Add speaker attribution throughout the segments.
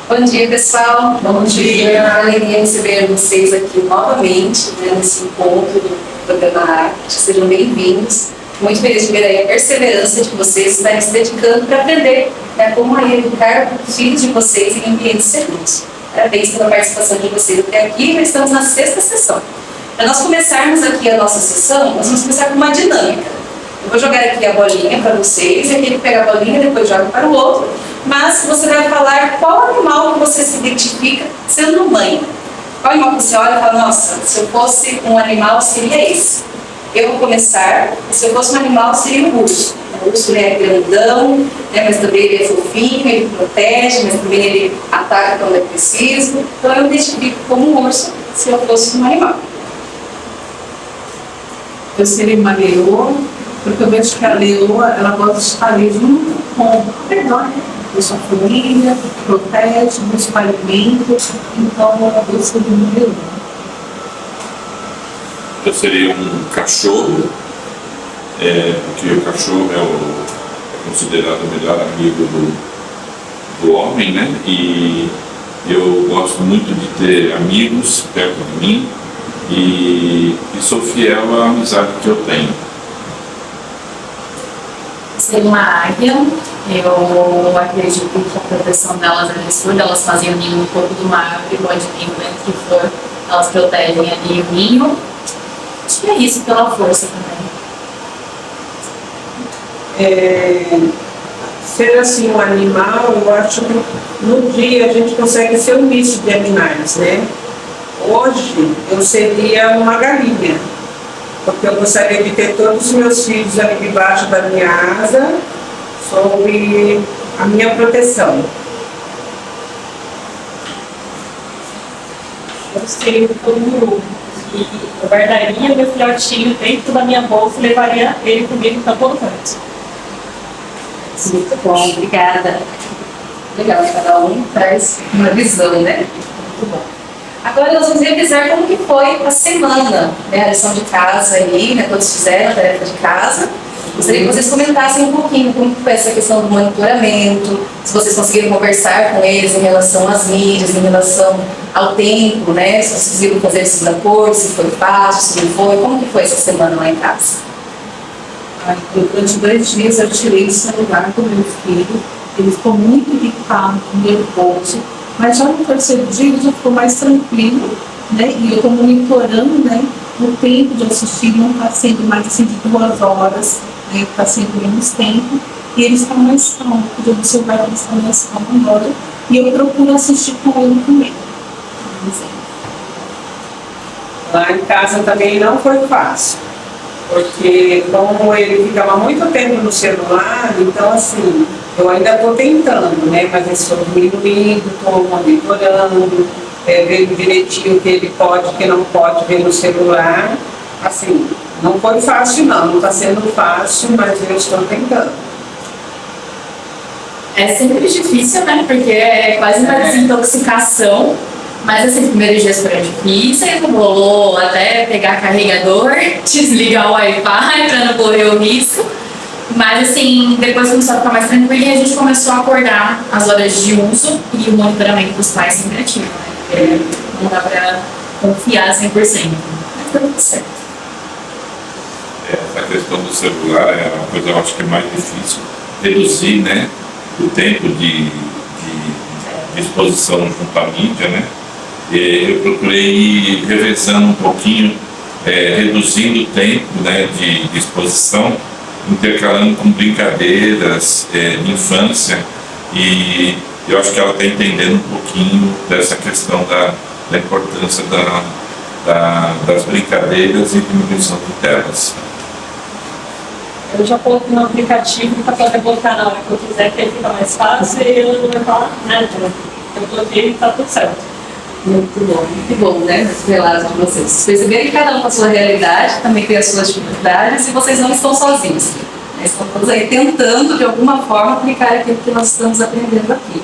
Speaker 1: Bom dia, pessoal. Bom dia. É uma alegria receber vocês aqui novamente, nesse encontro do programa Arte. Sejam bem-vindos. Muito feliz de ver aí a perseverança de vocês estarem se dedicando para aprender como educar os filhos de vocês em ambientes seguros. Parabéns pela participação de vocês até aqui. Nós estamos na 6ª sessão. Para nós começarmos aqui a nossa sessão, nós vamos começar com uma dinâmica. Eu vou jogar aqui a bolinha para vocês, e aquele pega a bolinha e depois joga para o outro. Mas você vai falar qual animal que você se identifica sendo mãe. Qual animal que você olha e fala, nossa, se eu fosse um animal seria esse. Eu vou começar, se eu fosse um animal seria o urso. O urso é grandão, mas também ele é fofinho, ele protege, mas também ele ataca quando é preciso. Então eu me identifico como um urso se eu fosse um animal.
Speaker 2: Eu seria uma leoa, porque eu vejo que a leoa, ela gosta de estar ali junto com o redor, da sua família, protege, busca alimento, então eu seria uma leoa.
Speaker 3: Eu seria um cachorro, porque o cachorro é considerado o melhor amigo do homem, né? E eu gosto muito de ter amigos perto de mim e sou fiel à amizade que eu tenho.
Speaker 4: Ser uma águia, eu acredito que a proteção delas é absurda, elas fazem o ninho no corpo de uma árvore, pode vir o vento que for, elas protegem ali o ninho. Acho que é isso, pela força também.
Speaker 2: Ser assim um animal, eu acho que no dia a gente consegue ser um misto de animais, né? Hoje eu seria uma galinha, porque eu gostaria de ter todos os meus filhos ali debaixo da minha asa, sob a minha proteção.
Speaker 5: Eu seria um canguru. Eu guardaria meu filhotinho dentro da minha bolsa e levaria ele comigo para todo canto.
Speaker 1: Muito bom, obrigada. Legal, cada um traz uma visão, né? Muito bom. Agora nós vamos revisar como que foi a semana, a lição de casa aí, todos fizeram a tarefa de casa. Gostaria que vocês comentassem um pouquinho como foi essa questão do monitoramento, se vocês conseguiram conversar com eles em relação às mídias, em relação ao tempo, se vocês conseguiram fazer isso de acordo, se foi fácil, se não foi, como que foi essa semana lá em casa?
Speaker 2: Durante 2 dias eu tirei o celular do meu filho, ele ficou muito irritado, nervoso, mas já no 3º dia ele já ficou mais tranquilo, e eu estou monitorando, o tempo de assistir não está sendo mais assim de 2 horas, está sendo menos tempo, e ele está mais calmo, porque o celular ele está mais calmo agora, e eu procuro assistir com ele também. Lá em casa também não foi fácil, porque como ele ficava muito tempo no celular, então assim, eu ainda estou tentando, mas eu estou diminuindo, estou monitorando, vendo direitinho o que ele pode, o que não pode ver no celular. Assim, não foi fácil não está sendo fácil, mas eu estou tentando.
Speaker 4: É sempre difícil, porque é quase uma desintoxicação. Mas assim, os primeiros dias foram difíceis, rolou até pegar carregador, desligar o Wi-Fi para não correr o risco. Mas assim, depois começou a ficar mais tranquilo e a gente começou a acordar as horas de uso e o monitoramento dos pais sempre ativo, porque não dá para confiar 100%. Mas tá tudo certo.
Speaker 3: Essa questão do celular é uma coisa, eu acho que é mais difícil reduzir, o tempo de exposição junto à mídia, Eu procurei ir revezando um pouquinho, reduzindo o tempo de exposição, intercalando com brincadeiras de infância, e eu acho que ela está entendendo um pouquinho dessa questão da importância das brincadeiras e diminuição de telas.
Speaker 5: Eu já coloquei no aplicativo para poder botar na hora que eu quiser, que aí fica mais fácil e eu não vou falar nada. Eu coloquei e está tudo certo.
Speaker 1: Muito bom, esse relato de vocês. Vocês perceberam que cada um com a sua realidade, também tem as suas dificuldades, e vocês não estão sozinhos. Estão todos aí tentando, de alguma forma, aplicar aquilo que nós estamos aprendendo aqui.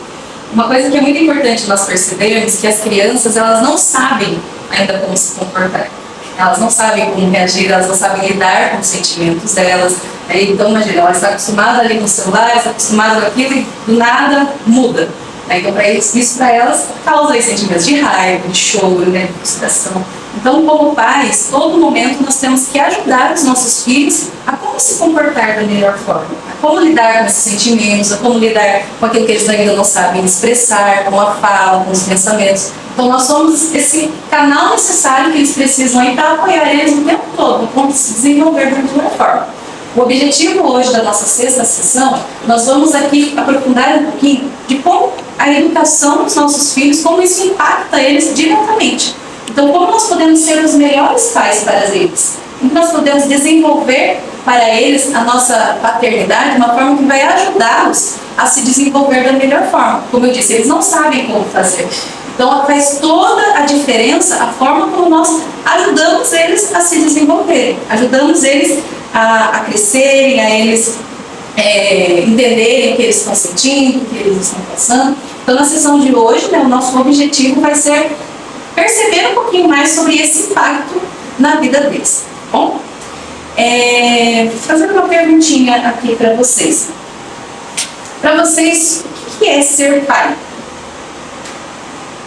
Speaker 1: Uma coisa que é muito importante nós percebermos é que as crianças, elas não sabem ainda como se comportar. Elas não sabem como reagir, elas não sabem lidar com os sentimentos delas. Então, imagina, ela está acostumada ali com o celular, está acostumada com aquilo e do nada muda. Né? Então, isso para elas causa aí sentimentos de raiva, de choro, né, de frustração. Então, como pais, todo momento nós temos que ajudar os nossos filhos a como se comportar da melhor forma, a como lidar com esses sentimentos, a como lidar com aquilo que eles ainda não sabem expressar, com a fala, com os pensamentos. Então, nós somos esse canal necessário que eles precisam aí para apoiar eles o tempo todo, como se desenvolver da melhor forma. O objetivo hoje da nossa sexta sessão, nós vamos aqui aprofundar um pouquinho de como a educação dos nossos filhos, como isso impacta eles diretamente. Então, como nós podemos ser os melhores pais para eles? Como nós podemos desenvolver para eles a nossa paternidade de uma forma que vai ajudá-los a se desenvolver da melhor forma. Como eu disse, eles não sabem como fazer. Então, faz toda a diferença a forma como nós ajudamos eles a se desenvolverem, ajudamos eles a crescerem, a eles entenderem o que eles estão sentindo, o que eles estão passando. Então, na sessão de hoje, né, o nosso objetivo vai ser perceber um pouquinho mais sobre esse impacto na vida deles. Tá bom? Fazendo uma perguntinha aqui para vocês. Para vocês, o que é ser pai?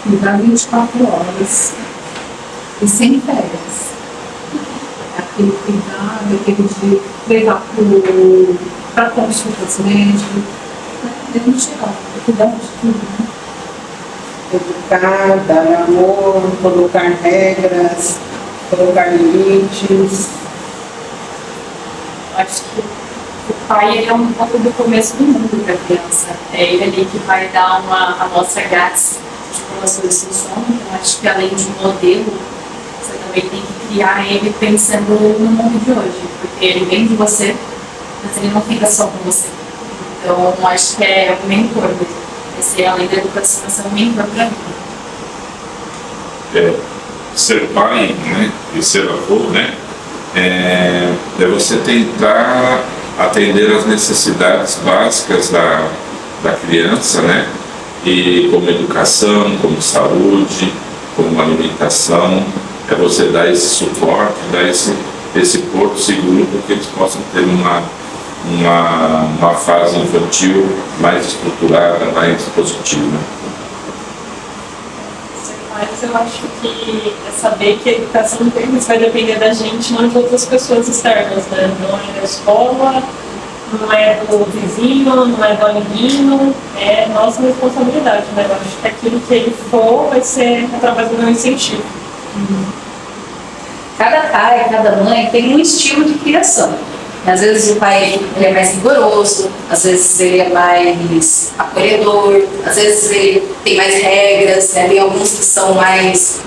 Speaker 2: Cuidar 24 horas e sem férias. Aquele cuidado, aquele de levar para consultas médicas, no geral, cuidar de tudo, né?
Speaker 6: Educar, dar amor, colocar regras, colocar limites.
Speaker 4: Acho que o pai ele é um pouco do começo do mundo para a criança. É ele ali que vai dar uma amostra grátis de como as coisas funcionam. Então, acho que além de um modelo, você também tem que criar ele pensando no mundo de hoje. Porque ele vem de você, mas ele não fica só com você. Então, acho que é um mentor mesmo. Esse, além da educação, é um mentor para mim.
Speaker 3: Ser pai, né, e ser avô, né, é você tentar atender as necessidades básicas da criança, né, e como educação, como saúde, como alimentação, é você dar esse suporte, dar esse porto seguro para que eles possam ter uma fase infantil mais estruturada, mais positiva.
Speaker 5: Mas eu acho que é saber que a educação deles vai depender da gente, não de outras pessoas externas, né? Não é da escola, não é do vizinho, não é do amiguinho, é nossa responsabilidade, né? Eu acho que aquilo que ele for vai ser através do meu incentivo.
Speaker 1: Cada pai, cada mãe tem um estilo de criação. Às vezes o pai ele é mais rigoroso, às vezes ele é mais acolhedor, às vezes ele tem mais regras, né? Tem alguns que são mais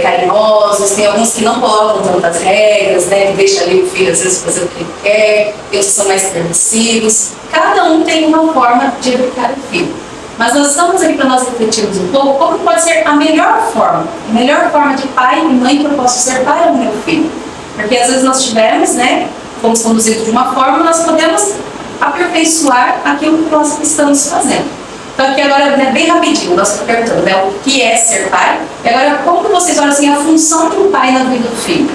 Speaker 1: carinhosos, tem alguns que não colocam tantas regras, né? Que deixa ali o filho às vezes fazer o que ele quer, tem outros que são mais permissivos. Cada um tem uma forma de educar o filho. Mas nós estamos aqui para nós refletirmos um pouco como pode ser a melhor forma de pai e mãe que eu posso ser para o meu filho. Porque às vezes nós tivemos, né? Fomos conduzidos de uma forma, nós podemos aperfeiçoar aquilo que nós estamos fazendo. Então aqui agora, né, bem rapidinho, nós estamos perguntando, né, o que é ser pai, e agora como que vocês olham assim, a função de um pai na vida do filho?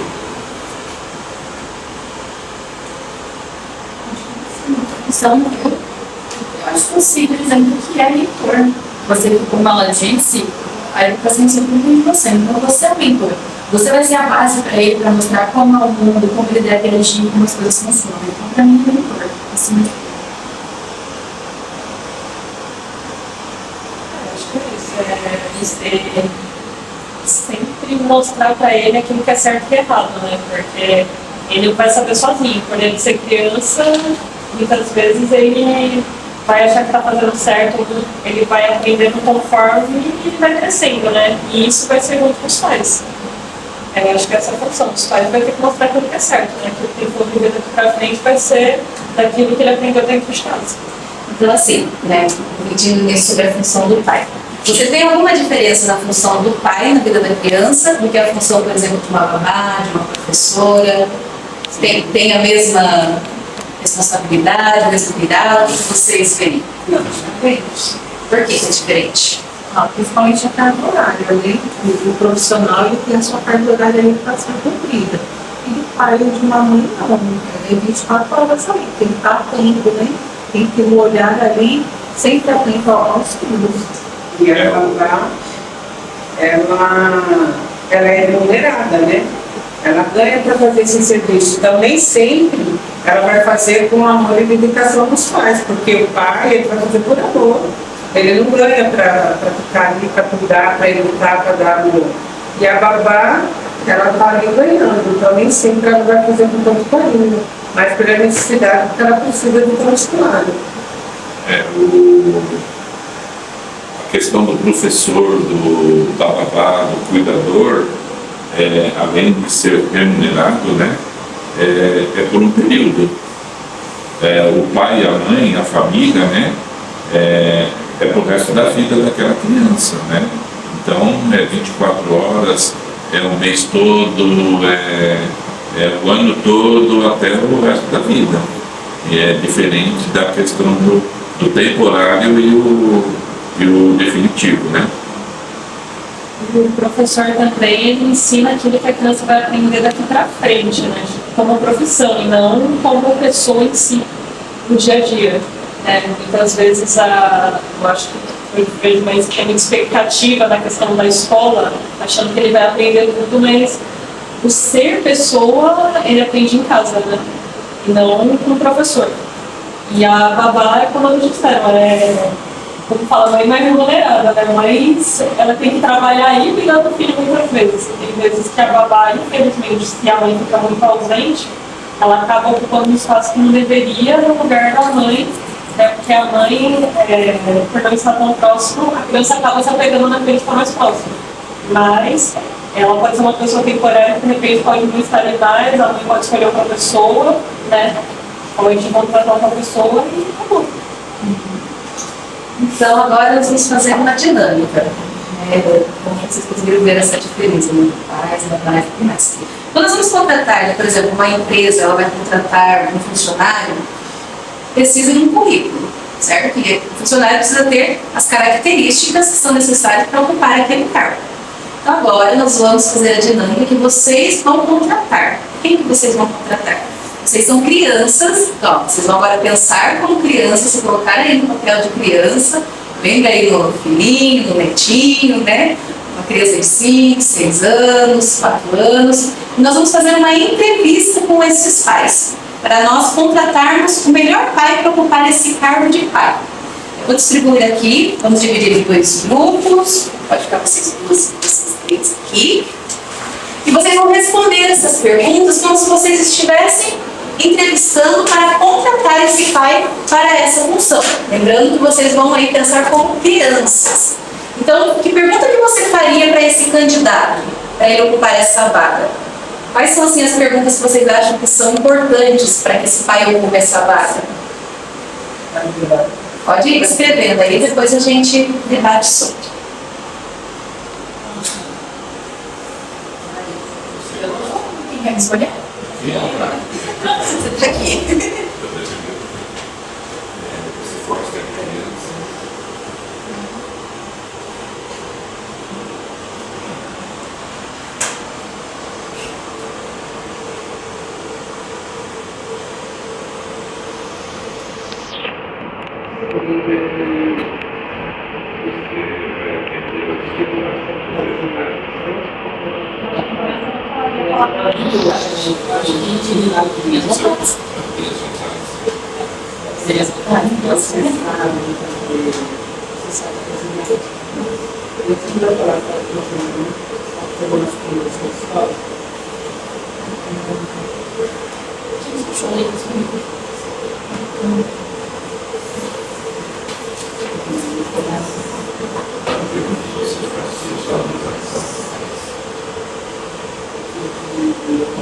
Speaker 4: Então, eu acho possível, por exemplo, que é leitor. Você, como ela disse, a educação sempre vem de você, então você é o mentor. Você vai ser a base para ele, para mostrar como é o mundo, como ele deve agir, como as coisas funcionam. Então, para mim, é mentor. Assim,
Speaker 5: Acho que é isso, sempre mostrar para ele aquilo que é certo e errado, né? Porque ele vai saber sozinho. Por ele ser criança, muitas vezes ele vai achar que está fazendo certo, ele vai aprendendo conforme ele vai crescendo, né? E isso vai ser junto com os pais. Eu acho que essa é a função. Os pais vão ter que mostrar aquilo que é certo, né? Aquilo que ele for viver daqui para frente vai ser daquilo que ele aprendeu dentro de casa.
Speaker 1: Então assim, né, pedindo isso sobre a função do pai. Você tem alguma diferença na função do pai na vida da criança do que a função, por exemplo, de uma babá, de uma professora? Tem a mesma responsabilidade, o mesmo cuidado? O que vocês veem?
Speaker 2: Não, diferente.
Speaker 1: Por que é diferente?
Speaker 2: Principalmente a carga horária, né? O profissional ele tem a sua carga horária ali para ser cumprida. E o pai de uma mãe não, é 24 horas ali, tem que estar atento, né? Tem que ter um olhar ali, sempre atento aos filhos.
Speaker 6: E a babá, ela é remunerada, né? Ela ganha para fazer esse serviço. Então, nem sempre ela vai fazer com amor e dedicação dos pais, porque o pai ele vai fazer por amor. Ele não ganha para ficar ali, para cuidar, para educar, para dar amor. E a babá, ela está ali ganhando, então nem sempre ela vai fazer com tanto carinho, mas pela necessidade que ela precisa de transplante.
Speaker 3: A questão do professor, da babá, do cuidador, além de ser remunerado, né, é por um período. O pai, a mãe, a família, né, é pro resto da vida daquela criança, né? Então, 24 horas, o mês todo, o ano todo, até o resto da vida. E é diferente da questão do temporário e o definitivo, né?
Speaker 5: O professor também ele ensina aquilo que a criança vai aprender daqui para frente, né? Como profissão, e não como pessoa em si, no dia a dia. Muitas vezes eu acho que eu vejo uma expectativa na questão da escola, achando que ele vai aprender tudo, mas o ser pessoa ele aprende em casa, né? E não com o professor. E a babá é como a gente disseram, como fala, mãe mais remunerada, né? Mas ela tem que trabalhar e cuidar do filho muitas vezes. Tem vezes que a babá, infelizmente, se a mãe fica muito ausente, ela acaba ocupando um espaço que não deveria no lugar da mãe, né? Porque a mãe, por não estar tão próximo, a criança acaba se apegando naquele que está mais próximo. Mas ela pode ser uma pessoa temporária que de repente pode não estar em mais, a mãe pode escolher outra pessoa, né? Ou a gente contratar outra pessoa e acabou.
Speaker 1: Então, agora nós vamos fazer uma dinâmica. Como vocês conseguiram ver essa diferença, né? Pais, babás e tudo mais. Quando nós vamos contratar, por exemplo, uma empresa, ela vai contratar um funcionário, precisa de um currículo, certo? E o funcionário precisa ter as características que são necessárias para ocupar aquele cargo. Então, agora nós vamos fazer a dinâmica que vocês vão contratar. Quem que vocês vão contratar? Vocês são crianças, então, vocês vão agora pensar como criança, se colocar aí no papel de criança, lembra aí no filhinho, no netinho, né? Uma criança de 5, 6 anos, 4 anos. E nós vamos fazer uma entrevista com esses pais, para nós contratarmos o melhor pai para ocupar esse cargo de pai. Eu vou distribuir aqui, vamos dividir em 2 grupos, pode ficar vocês duas, vocês 3 aqui. E vocês vão responder essas perguntas como se vocês estivessem entrevistando para contratar esse pai para essa função. Lembrando que vocês vão aí pensar como crianças. Então, que pergunta que você faria para esse candidato, para ele ocupar essa vaga? Quais são assim, as perguntas que vocês acham que são importantes para que esse pai ocupe essa vaga? Pode ir escrevendo aí, depois a gente debate sobre. Quem quer escolher? Você está aqui.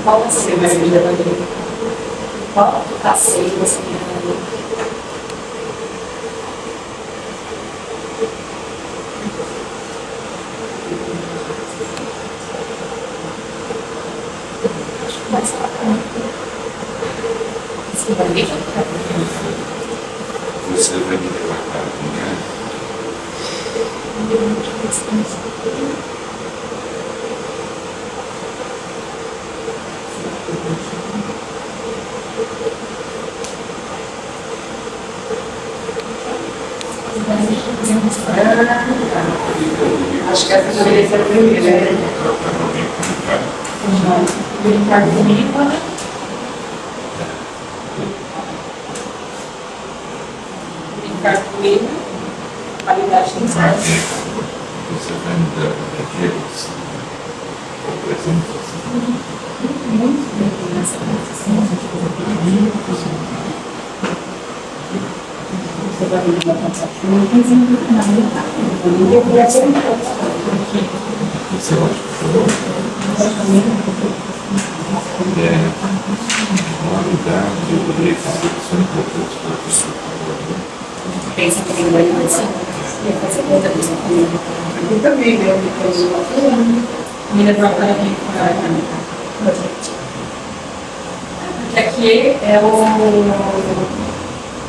Speaker 1: Qual vai ser mais relevante? Qual passeio você quer? Você vai me
Speaker 3: relatar, né?
Speaker 1: Acho que essa deveria ser a primeira.
Speaker 5: Brincar comigo, né? Brincar comigo. Qualidade de ensino.
Speaker 3: Você vai me dar aqueles presentes. Você qualidade e requisitos são importantes para a pessoa.
Speaker 4: Pensa que tem validade.
Speaker 6: Aqui também, né?
Speaker 5: Me levar para aqui. Porque aqui é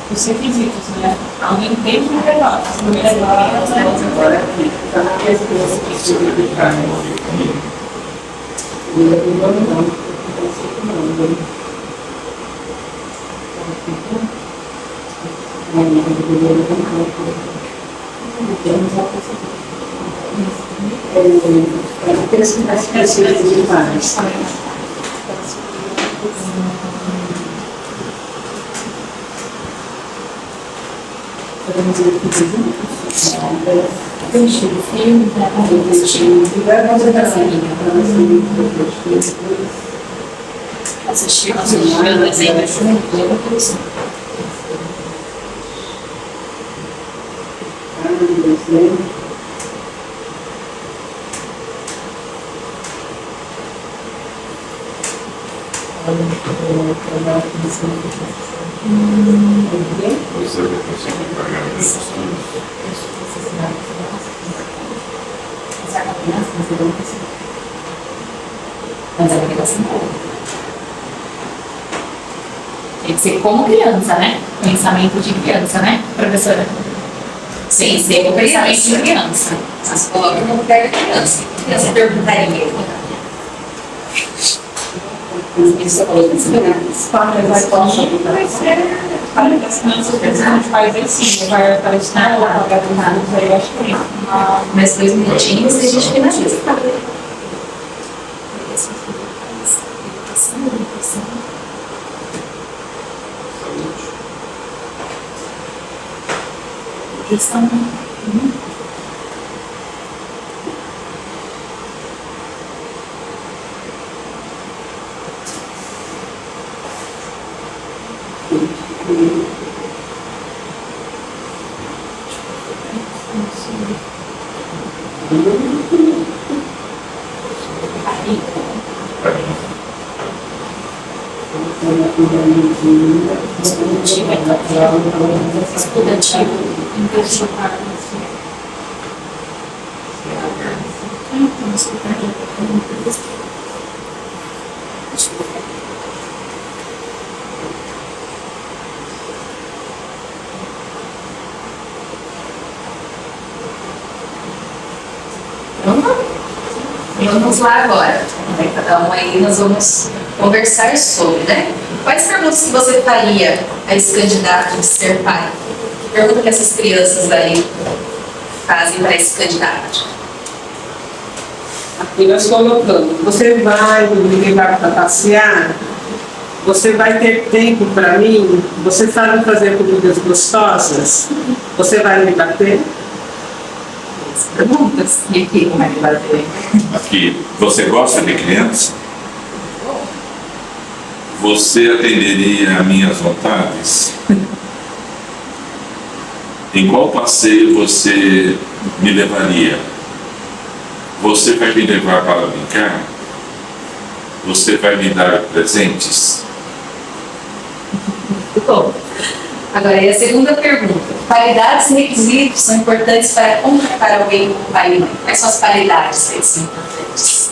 Speaker 5: os requisitos, né? Alguém tem que levar. Se não levar,
Speaker 6: Agora aqui.
Speaker 3: Você vai brincar em comigo.
Speaker 4: Assistir o filme, assistir o desenho.
Speaker 3: Você vai conseguir pagar os estudos.
Speaker 4: Mas é criança não. Tem que ser como criança, né? Pensamento de criança, né, professora? Sim, ser como pensamento de criança.
Speaker 1: Mas coloca no lugar da criança. A criança perguntaria. Isso é
Speaker 5: vai ser para as crianças que a gente faz assim, vai para a escola, pagar tudo, aí acho que
Speaker 1: mais 2 minutinhos e a gente finaliza.
Speaker 4: Questão. Estudativo, intencionado.
Speaker 1: Vamos lá agora. Cada um aí nós vamos conversar sobre, né? Quais perguntas que você faria a esse candidato de ser pai? Que pergunta que essas crianças aí fazem para esse candidato?
Speaker 6: Aqui nós colocamos, você vai me levar para passear? Você vai ter tempo para mim? Você sabe fazer comidas gostosas? Você vai me bater?
Speaker 1: Perguntas. E aqui, como é que vai ter?
Speaker 3: Aqui, você gosta de criança? Você atenderia a minhas vontades? Em qual passeio você me levaria? Você vai me levar para brincar? Você vai me dar presentes?
Speaker 1: Bom, agora e a segunda pergunta. Qualidades e requisitos são importantes para contratar alguém como pai e mãe. Quais são as qualidades que são importantes?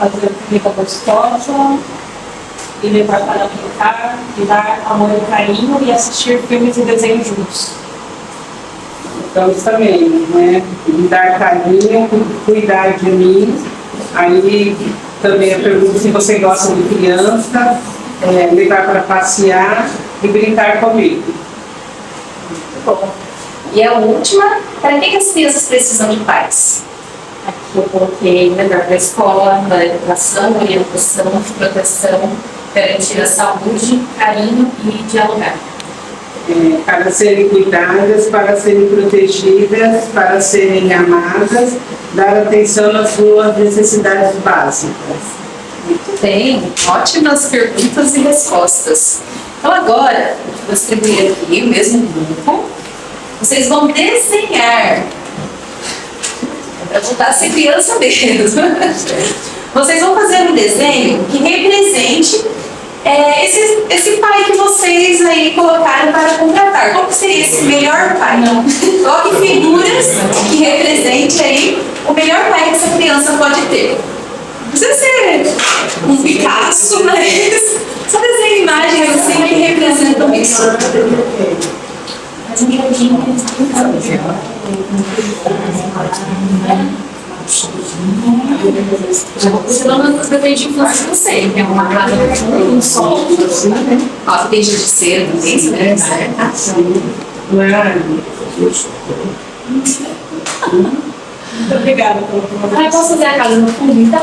Speaker 5: fazer comida gostosa, e levar para brincar, e dar amor e carinho e assistir filmes e desenhos juntos.
Speaker 6: Então, isso também, né? Me dar carinho, cuidar de mim. Aí também eu pergunto se você gosta de criança, levar para passear e brincar comigo.
Speaker 1: Bom, E a última, para que as crianças precisam de pais?
Speaker 4: Aqui eu coloquei melhor para a escola, para a educação, orientação, proteção, garantir a saúde, carinho e dialogar.
Speaker 6: Para serem cuidadas, para serem protegidas, para serem amadas, dar atenção às suas necessidades básicas.
Speaker 1: Muito bem, ótimas perguntas e respostas. Então agora, vou distribuir aqui o mesmo grupo. Vocês vão desenhar. É para voltar a ser criança mesmo. Vocês vão fazer um desenho que represente esse pai que vocês aí colocaram para contratar. Qual que seria esse melhor pai? Coloque figuras que represente aí o melhor pai que essa criança pode ter. Não precisa ser um Picasso, mas só desenhe imagens assim que representam isso.
Speaker 4: Mas um jardim já vou funcionando nos bebês de infância que eu sei, que é uma casa com um sol.
Speaker 1: Ó, tem de cera também, se der certo.
Speaker 5: Muito obrigada pelo convite.
Speaker 4: Ah, eu posso fazer a casa no fundo, então?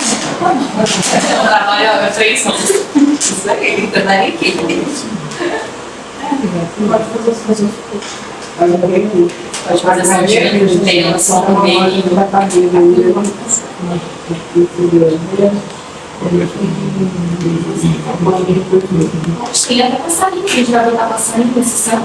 Speaker 1: Trabalha 3 mãos. Isso aí, tá na equipe.
Speaker 4: Pode fazer essa dica de ter só um meio. Acho que ele até passarinho, a gente vai botar passarinho nesse céu.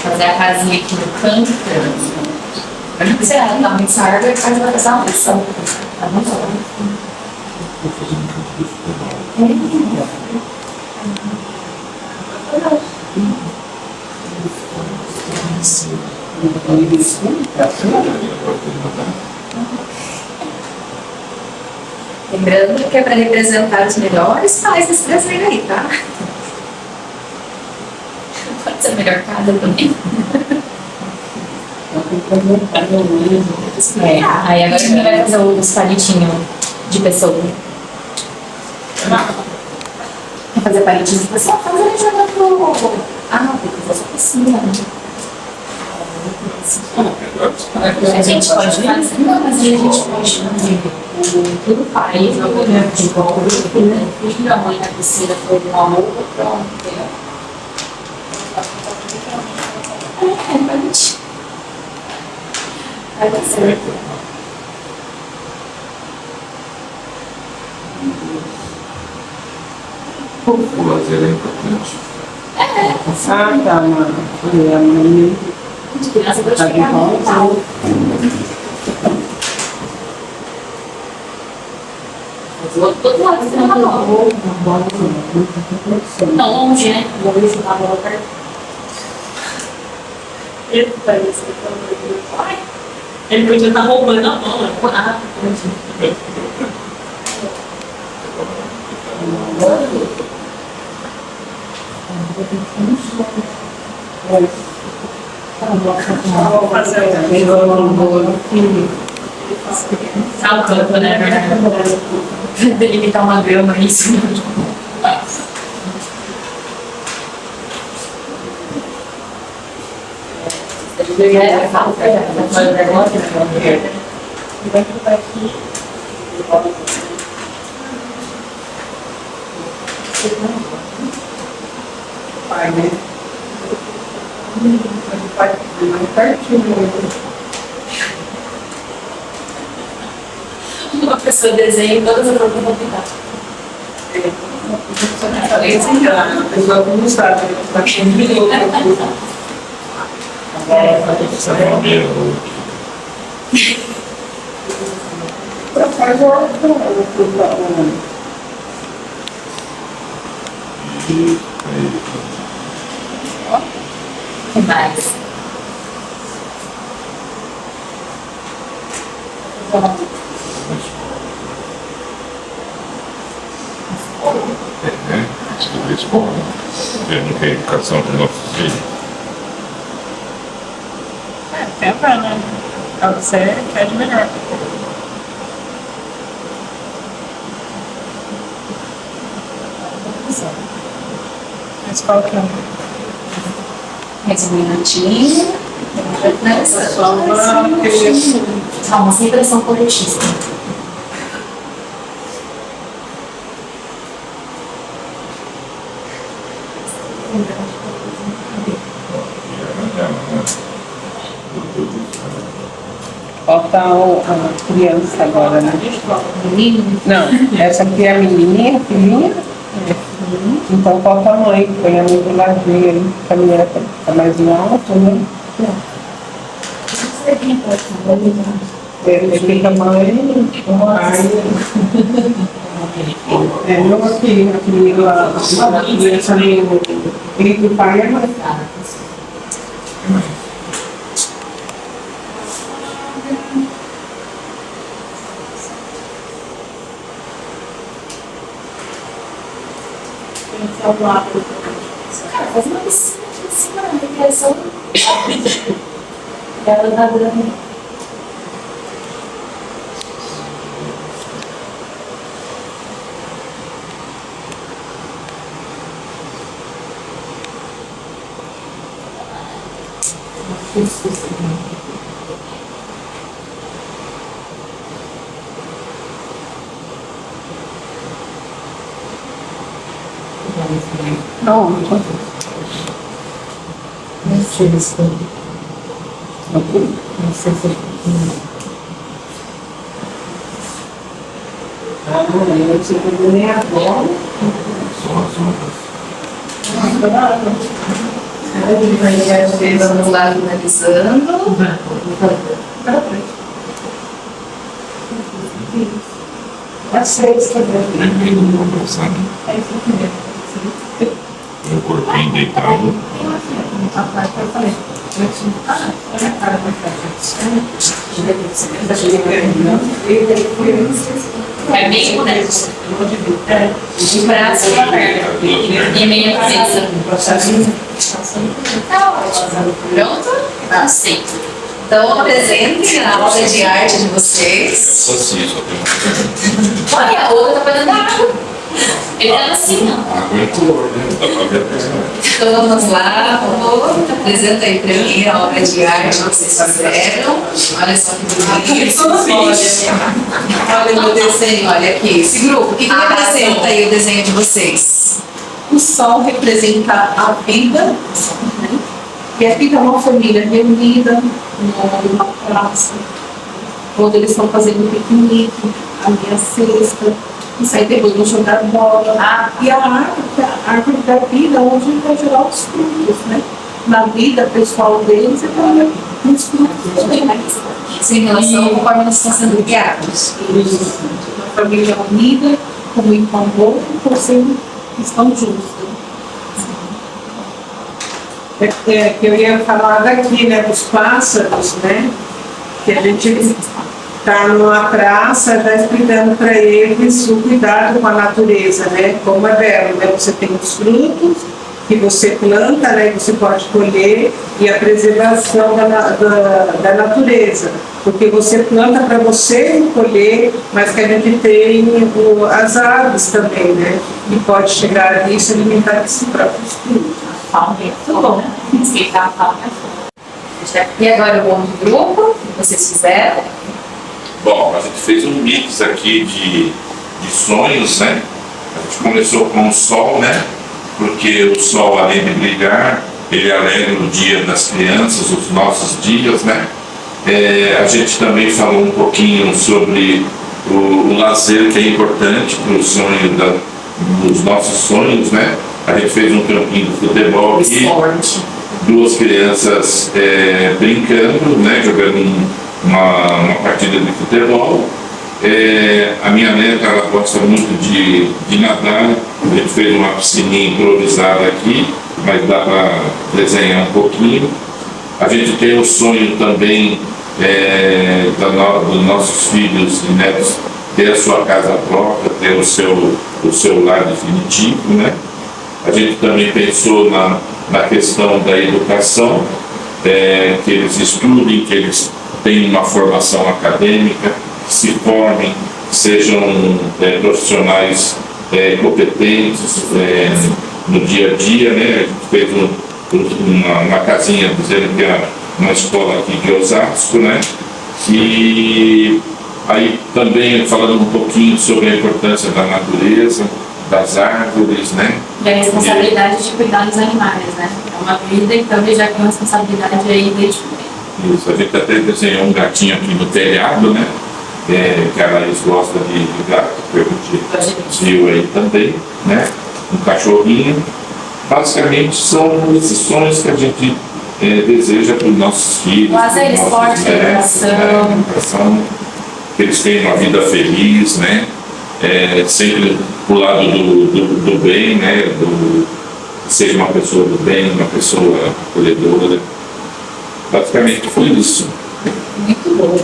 Speaker 4: Fazer a casinha aqui no canto. Você dá uma árvore e faz uma ação. Tá bom?
Speaker 1: Lembrando que é para representar os melhores pais desse desenho aí, tá?
Speaker 4: Pode ser a melhor casa também. Aí agora quem vai fazer os palitinhos de pessoa? Quer fazer palitinho de pessoa? Faz ele jogando pro... Ah, tem que fazer piscina. A gente pode fazer, não, mas a gente pode tudo pai, filho, a mãe na piscina foi uma roupa, pronto. Palitinho. Vai dar certo.
Speaker 3: O lazer é importante.
Speaker 6: Ah, tá, mano. A mãe
Speaker 4: De criança para
Speaker 6: tá de
Speaker 4: chegar no Natal.
Speaker 6: volta.
Speaker 4: Do outro lado, você não tá não longe, né? Vou jogar a bola perto.
Speaker 5: Eita, isso que pelo amor de Deus. Ai, ele podia estar roubando a bola.
Speaker 4: Ah,
Speaker 5: Vou fazer
Speaker 4: tá o campo, né? Delimitar uma grama, isso. É, fala pra ela.
Speaker 5: vai botar aqui.
Speaker 6: Pai, né? Pai, mais pertinho.
Speaker 4: Uma pessoa desenha e todas as outras vão pintar.
Speaker 6: A pessoa não sabe, tá com um minuto aqui.
Speaker 4: O que mais?
Speaker 3: Estudar escola, vendo que a educação dos nossos filhos.
Speaker 5: Tenta, né? É o que você quer de melhor. Mas qual que é?
Speaker 1: Mais um minutinho.
Speaker 4: Calma, sem pressão coletiva.
Speaker 6: Falta a criança agora, né?
Speaker 4: Menino?
Speaker 6: Não, essa aqui é a menininha, filhinha. Então falta a mãe, põe a mãe do ladinho ali, que a menina tá mais no alto, né? Ele fica a mãe, o pai. Não aqui lá, a criança nem entre o pai e a mãe.
Speaker 4: Cara, faz uma piscina aqui em cima, na recreação. Ela tá dando.
Speaker 6: Não, eu sei que nem agora.
Speaker 3: São as ondas.
Speaker 1: Vamos lá, finalizando.
Speaker 6: A sexta,
Speaker 3: Bem-vindo no conversando. Meu corpinho deitado.
Speaker 4: É bem bonito. O braço e a perna. E meia cabeça. Tá ótimo. Pronto? Aceito.
Speaker 1: Então, apresentem a obra de arte de vocês.
Speaker 3: Saci, só tem
Speaker 4: Olha, a outra tá fazendo água. Ele tá assim, ó.
Speaker 3: água e cor, né? Dá pra ver a pessoa.
Speaker 1: Então, vamos lá, Rô. Apresenta aí pra mim a obra de arte que vocês fizeram. Olha só que bonito. Olha o meu desenho, olha aqui. Esse grupo, o que representa aí o desenho de vocês?
Speaker 2: O sol representa a vida, né? E a vida é uma família reunida numa praça, onde eles estão fazendo um piquenique, ali a cesta, e sai depois vão jogar bola. E a árvore da vida, onde vai gerar os frutos, né? Na vida pessoal deles, então, nos frutos, né?
Speaker 1: Isso em relação ao conforme eles estão sendo guiados.
Speaker 2: Uma família unida, com muito amor, e torcendo que estão juntos.
Speaker 6: Que eu ia falar daqui, né, dos pássaros, né, que a gente está numa praça já explicando para eles o cuidado com a natureza, né, como é belo, né, você tem os frutos que você planta, né, que você pode colher, e a preservação da natureza, porque você planta para você colher, mas que a gente tem as aves também, né, que pode chegar ali e se alimentar desses próprios frutos.
Speaker 4: Muito bom. Explicar a fauna.
Speaker 1: E agora o outro grupo que vocês fizeram?
Speaker 3: Bom, a gente fez um mix aqui de sonhos, né? A gente começou com o sol, né? Porque o sol, além de brilhar, ele alegra o dia das crianças, os nossos dias, né? A gente também falou um pouquinho sobre o lazer, que é importante para o sonho dos nossos sonhos, né? A gente fez um campinho de futebol aqui.
Speaker 1: Esporte.
Speaker 3: duas crianças brincando, né, jogando uma partida de futebol. A minha neta, ela gosta muito de nadar. A gente fez uma piscininha improvisada aqui, mas dá para desenhar um pouquinho. A gente tem o sonho também dos nossos filhos e netos ter a sua casa própria, ter o seu lar definitivo, né? A gente também pensou na questão da educação, que eles estudem, que eles tenham uma formação acadêmica, que se formem, sejam profissionais competentes no dia a dia, né? A gente fez uma casinha dizendo que é uma escola aqui de Osasco, né? E aí também falando um pouquinho sobre a importância da natureza, das árvores, né?
Speaker 4: E a responsabilidade de cuidar dos animais, né? É uma vida, então ele já tem uma responsabilidade aí desde o começo.
Speaker 3: Isso, a gente até desenhou um gatinho aqui no telhado, né? Que a Laís gosta de gato, que a gente viu aí também, né? Um cachorrinho. Basicamente são esses sonhos que a gente deseja para os nossos filhos.
Speaker 4: Lazer, esporte, educação.
Speaker 3: Que eles tenham uma vida feliz, né? Sempre pro lado do bem, né? Seja uma pessoa do bem, uma pessoa acolhedora. Basicamente foi isso.
Speaker 1: Muito bom.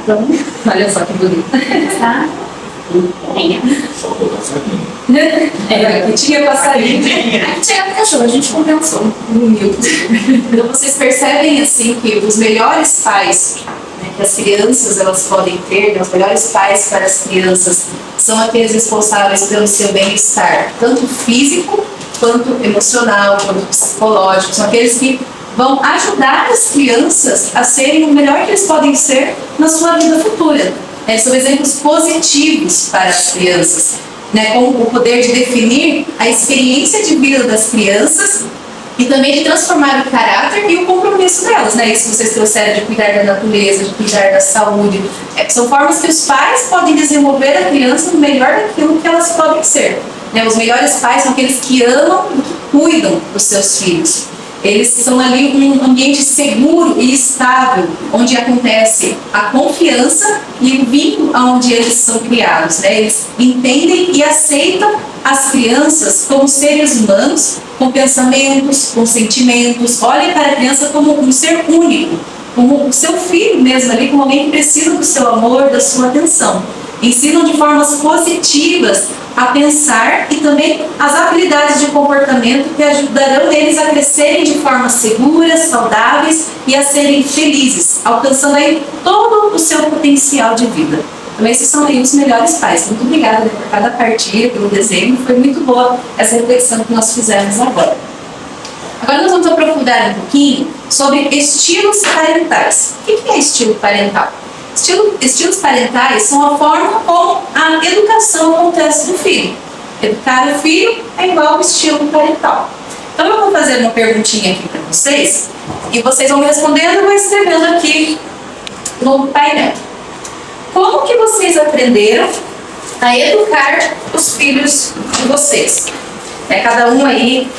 Speaker 1: Então, olha só que bonito.
Speaker 4: Tá?
Speaker 3: Faltou passarinho.
Speaker 1: Aqui tinha passarinho.
Speaker 4: Aqui tinha cachorro, a gente compensou.
Speaker 1: Então vocês percebem assim que os melhores pais, né, que as crianças elas podem ter, né, os melhores pais para as crianças são aqueles responsáveis pelo seu bem-estar, tanto físico quanto emocional, quanto psicológico, são aqueles que vão ajudar as crianças a serem o melhor que eles podem ser na sua vida futura. São exemplos positivos para as crianças, né, com o poder de definir a experiência de vida das crianças e também de transformar o caráter e o compromisso delas, né? Isso que vocês trouxeram de cuidar da natureza, de cuidar da saúde. São formas que os pais podem desenvolver a criança no melhor daquilo que elas podem ser. Né? Os melhores pais são aqueles que amam e que cuidam dos seus filhos. Eles são ali um ambiente seguro e estável, onde acontece a confiança e o vínculo onde eles são criados. Né? Eles entendem e aceitam as crianças como seres humanos, com pensamentos, com sentimentos. Olhem para a criança como um ser único, como o seu filho mesmo ali, como alguém que precisa do seu amor, da sua atenção. Ensinam de formas positivas a pensar e também as habilidades de comportamento que ajudarão eles a crescerem de formas seguras, saudáveis e a serem felizes, alcançando aí todo o seu potencial de vida. Então esses são aí os melhores pais. Muito obrigada, né, por cada partilha, pelo desenho. Foi muito boa essa reflexão que nós fizemos agora. Agora nós vamos aprofundar um pouquinho sobre estilos parentais. O que é estilo parental? Estilos parentais são a forma como a educação acontece no filho. Educar o filho é igual ao estilo parental. Então eu vou fazer uma perguntinha aqui para vocês e vocês vão me respondendo e eu vou escrevendo aqui no painel. Como que vocês aprenderam a educar os filhos de vocês? Cada um aí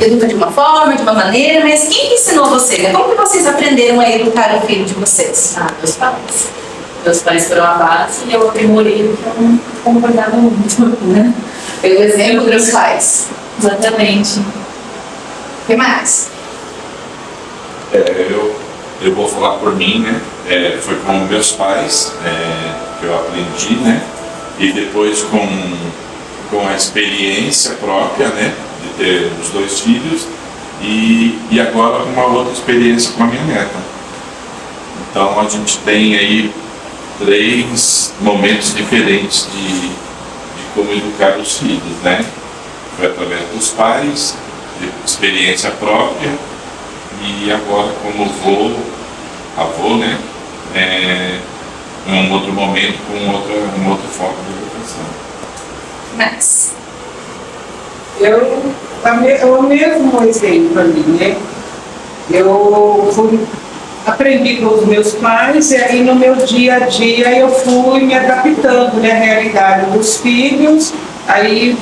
Speaker 1: educa de uma forma, de uma maneira, mas quem que ensinou vocês? Como que vocês aprenderam a educar o filho de vocês?
Speaker 4: Meus pais. Meus pais foram a base e eu aprimorei o que eu não concordava muito, né?
Speaker 1: Pelo exemplo dos pais.
Speaker 4: Exatamente.
Speaker 1: O que mais?
Speaker 3: Eu vou falar por mim, né? Foi com meus pais que eu aprendi, né? E depois com a experiência própria, né? De ter os 2 filhos e agora uma outra experiência com a minha neta. Então a gente tem aí 3 momentos diferentes de como educar os filhos, né? Foi através dos pais, de experiência própria e agora como avô, né? Em um outro momento com um outro foco de educação.
Speaker 1: Mais.
Speaker 6: É o mesmo exemplo ali, né? Eu aprendi com os meus pais e aí no meu dia a dia eu fui me adaptando, né, à realidade dos filhos Aí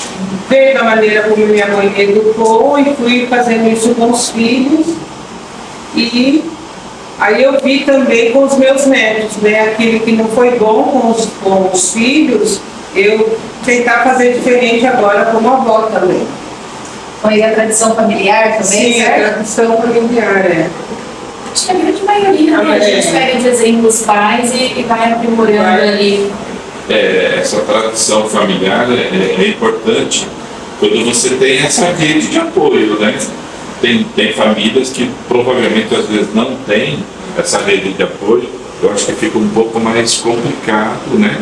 Speaker 6: veio da maneira como minha mãe me educou e fui fazendo isso com os filhos. E aí eu vi também com os meus netos, né? Aquilo que não foi bom com os filhos, eu tentar fazer diferente agora como avó também.
Speaker 1: Foi a tradição familiar também,
Speaker 6: Sim, a
Speaker 1: certo?
Speaker 6: tradição familiar, é.
Speaker 4: Acho que a grande maioria, né? A gente pega de exemplos pais e vai aprimorando ali.
Speaker 3: Essa tradição familiar é importante quando você tem essa rede de apoio, né? Tem famílias que provavelmente às vezes não têm essa rede de apoio. Eu acho que fica um pouco mais complicado, né?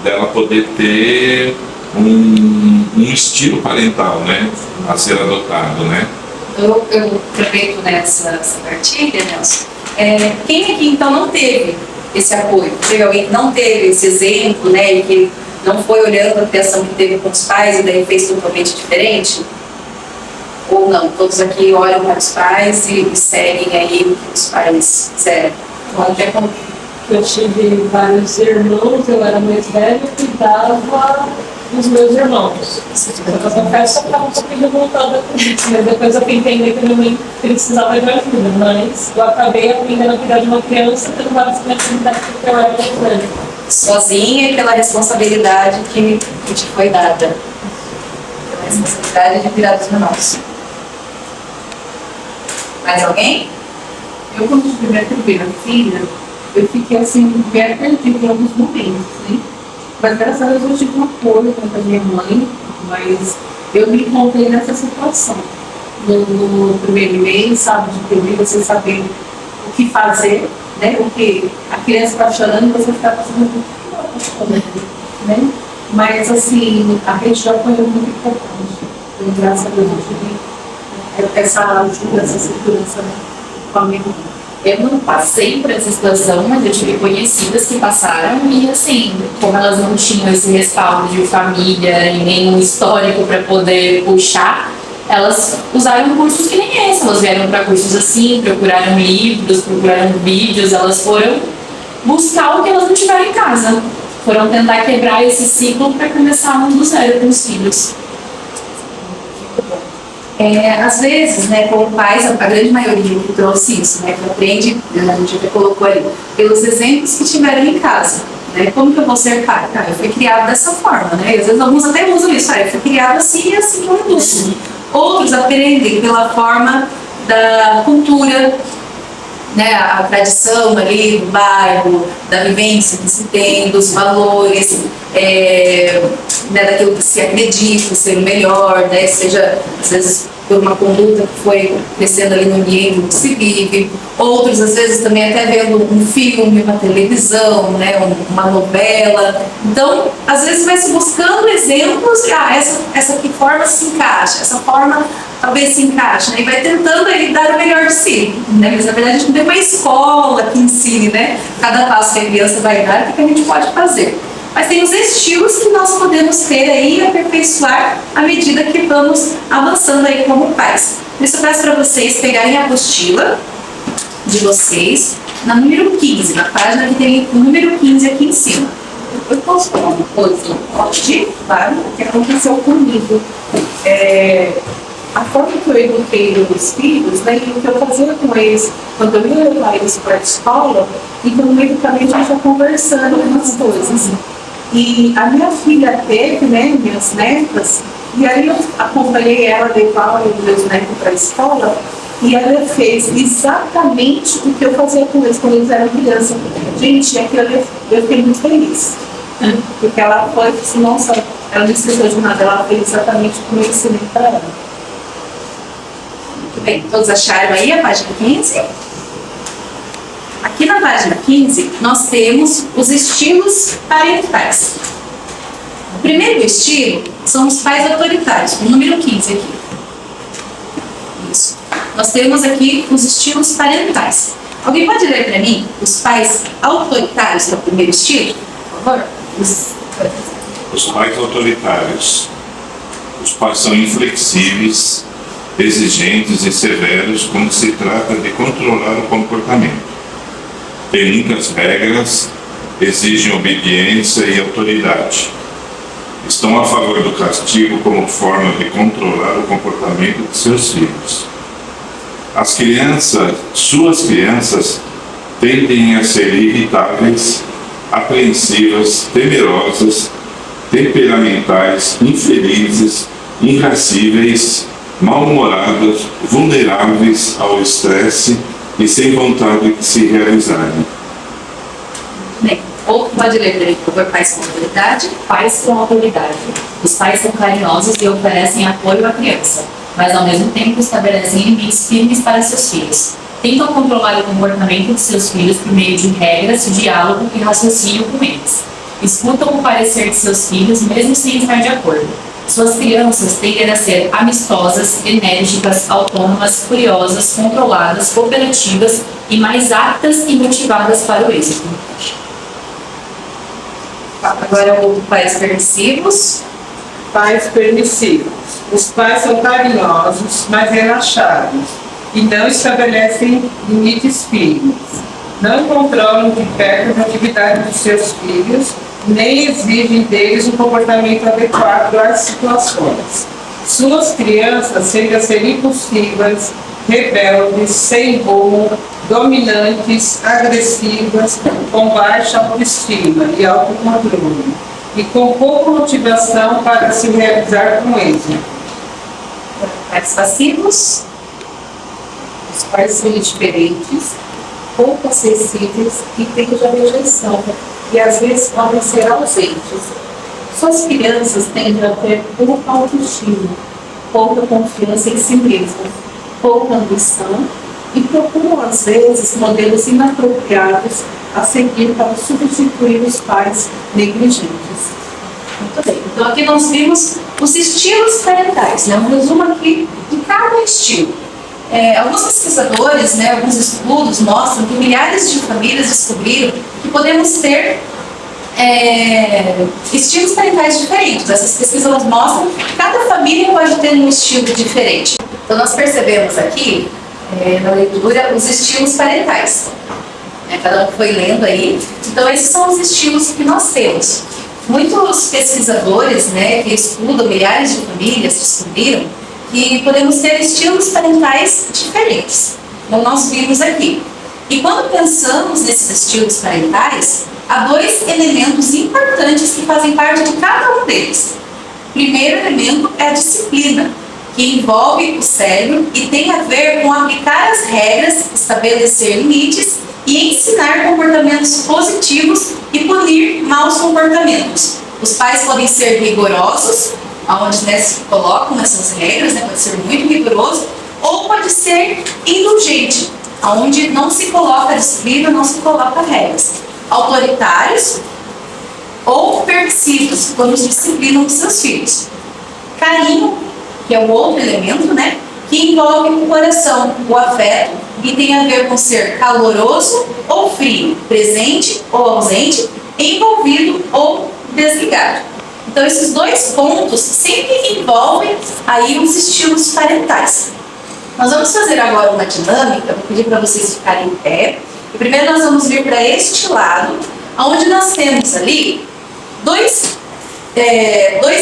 Speaker 3: Dela poder ter um estilo parental, né? A ser adotado, né?
Speaker 1: Eu aproveito nessa partilha, Nelson. Quem aqui então não teve esse apoio? Teve alguém que não teve esse exemplo, né? E que não foi olhando a atenção que teve com os pais e daí fez totalmente diferente? Ou não? Todos aqui olham para os pais e seguem aí o que os pais fizeram? Então, até como
Speaker 5: Eu tive vários irmãos, eu era mais velha e cuidava dos meus irmãos. Eu confesso que eu estava um pouquinho revoltada com isso, mas depois eu fui entender que minha mãe precisava de ajuda. Mas eu acabei aprendendo a cuidar de uma criança tendo várias necessidades porque eu era mais velha.
Speaker 1: sozinha e pela responsabilidade que te foi dada. Pela responsabilidade de cuidar dos irmãos. Mais alguém?
Speaker 2: Eu, quando tive minha primeira filha, eu fiquei assim, bem perdida em alguns momentos, né? Mas graças a Deus eu tive um apoio com a minha mãe, mas eu me encontrei nessa situação. No primeiro mês, sabe, de ter você saber o que fazer, né? Porque a criança está chorando e você fica pensando o que ela está chorando, né? Mas assim, a rede de apoio é muito importante. Então, graças a Deus eu tive essa ajuda, essa segurança com a minha mãe.
Speaker 4: Eu não passei por essa situação, mas eu tive conhecidas que passaram e, assim, como elas não tinham esse respaldo de família e nenhum histórico para poder puxar, elas usaram cursos que nem esse. Elas vieram para cursos assim, procuraram livros, procuraram vídeos, elas foram buscar o que elas não tiveram em casa. Foram tentar quebrar esse ciclo para começar um do zero com os filhos.
Speaker 1: Às vezes, né, como pais, a grande maioria que trouxe isso, né, que aprende, a gente até colocou ali, pelos exemplos que tiveram em casa. Né, como que eu vou ser pai? Eu fui criado dessa forma, né? E às vezes alguns até usam isso, eu fui criado assim e assim que eu uso. Outros aprendem pela forma da cultura, né, a tradição ali do bairro, da vivência que se tem, dos valores, né, daquilo que se acredita ser o melhor, né, seja às vezes por uma conduta que foi crescendo ali no ambiente que se vive. Outros, às vezes, também até vendo um filme, uma televisão, né, uma novela. Então, às vezes vai se buscando exemplos e essa que forma se encaixa, essa forma talvez se encaixe, né, e vai tentando aí dar o melhor de si. Né? Mas, na verdade, a gente não tem uma escola que ensine, né, cada passo que a criança vai dar, o que a gente pode fazer. Mas tem os estilos que nós podemos ter aí e aperfeiçoar à medida que vamos avançando aí como pais. Por isso eu peço para vocês pegarem a apostila de vocês, na número 15, na página que tem o número 15 aqui em cima. Eu posso falar uma coisa? Pode? Claro.
Speaker 2: O que aconteceu comigo? A forma que eu eduquei os filhos, né, e o que eu fazia com eles, quando eu ia levar eles para a escola, então, medicamente, a gente ia conversando algumas coisas. E a minha filha teve, né, minhas netas, e aí eu acompanhei ela levar os meus netos para a escola, e ela fez exatamente o que eu fazia com eles quando eles eram crianças. Gente, aquilo eu fiquei muito feliz. Porque ela foi, nossa, ela não esqueceu de nada, ela fez exatamente como eu ensinei para ela.
Speaker 1: Muito bem, todos acharam aí a página 15? Aqui na página 15, nós temos os estilos parentais. O primeiro estilo são os pais autoritários, o número 15 aqui. Isso. Nós temos aqui os estilos parentais. Alguém pode ler para mim os pais autoritários, que é o primeiro estilo, por favor?
Speaker 3: Os pais autoritários. Os pais são inflexíveis, exigentes e severos quando se trata de controlar o comportamento. Têm muitas regras, exigem obediência e autoridade. estão a favor do castigo como forma de controlar o comportamento de seus filhos. As crianças, suas crianças, tendem a ser irritáveis, apreensivas, temerosas, temperamentais, infelizes, irascíveis, mal-humoradas, vulneráveis ao estresse e sem vontade de se realizarem.
Speaker 1: Bem, ou pode ler para ele, por favor, pais com autoridade.
Speaker 4: Pais com autoridade. Os pais são carinhosos e oferecem apoio à criança, mas ao mesmo tempo estabelecem limites firmes para seus filhos. Tentam controlar o comportamento de seus filhos por meio de regras, diálogo e raciocínio com eles. Escutam o parecer de seus filhos mesmo sem estar de acordo. Suas crianças tendem a ser amistosas, enérgicas, autônomas, curiosas, controladas, cooperativas e mais aptas e motivadas para o êxito.
Speaker 1: Agora o pais permissivos.
Speaker 6: Pais permissivos. Os pais são carinhosos, mas relaxados e não estabelecem limites firmes. Não controlam de perto as atividades de seus filhos, nem exigem deles um comportamento adequado às situações. Suas crianças tendem a ser impulsivas, rebeldes, sem rumo, dominantes, agressivas, com baixa autoestima e autocontrole, e com pouca motivação para se realizar com êxito.
Speaker 1: Pais passivos.
Speaker 2: Os pais são indiferentes, pouco acessíveis e tendem a rejeição, e às vezes podem ser ausentes. Suas crianças tendem a ter pouca autoestima, pouca confiança em si mesmas, pouca ambição e procuram às vezes modelos inapropriados a seguir para substituir os pais negligentes.
Speaker 1: Muito bem. Então aqui nós vimos os estilos parentais, né? Um resumo aqui de cada estilo. Alguns pesquisadores, né, alguns estudos mostram que milhares de famílias descobriram que podemos ter estilos parentais diferentes. Essas pesquisas mostram que cada família pode ter um estilo diferente. Então nós percebemos aqui, na leitura, os estilos parentais. Cada um foi lendo aí. Então esses são os estilos que nós temos. Muitos pesquisadores, né, que estudam milhares de famílias descobriram que podemos ter estilos parentais diferentes, como nós vimos aqui. E quando pensamos nesses estilos parentais, há dois elementos importantes que fazem parte de cada um deles. O primeiro elemento é a disciplina, que envolve o cérebro e tem a ver com aplicar as regras, estabelecer limites e ensinar comportamentos positivos e punir maus comportamentos. Os pais podem ser rigorosos, onde se colocam essas regras, pode ser muito rigoroso, ou pode ser indulgente, onde não se coloca disciplina, não se coloca regras. Autoritários ou permissivos, quando disciplinam os seus filhos. Carinho, que é o outro elemento, que envolve o coração, o afeto, e tem a ver com ser caloroso ou frio, presente ou ausente, envolvido ou desligado. Então, esses dois pontos sempre envolvem aí os estilos parentais. Nós vamos fazer agora uma dinâmica, vou pedir para vocês ficarem em pé. E primeiro nós vamos vir para este lado, onde nós temos ali dois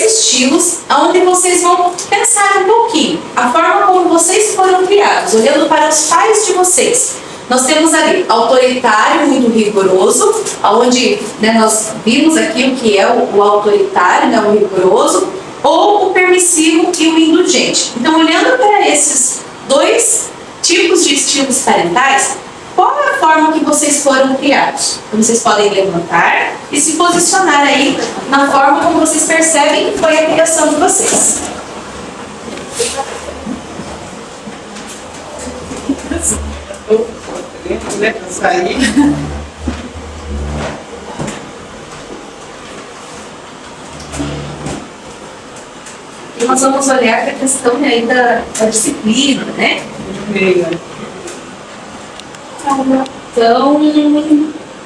Speaker 1: estilos, onde vocês vão pensar um pouquinho a forma como vocês foram criados, olhando para os pais de vocês. Nós temos ali autoritário, muito rigoroso, onde nós vimos aqui o que é o autoritário, o rigoroso, ou o permissivo e o indulgente. Então, olhando para esses dois tipos de estilos parentais, qual é a forma que vocês foram criados? Então, vocês podem levantar e se posicionar aí na forma como vocês percebem que foi a criação de vocês.
Speaker 6: Para sair.
Speaker 1: E nós vamos olhar para a questão aí da disciplina,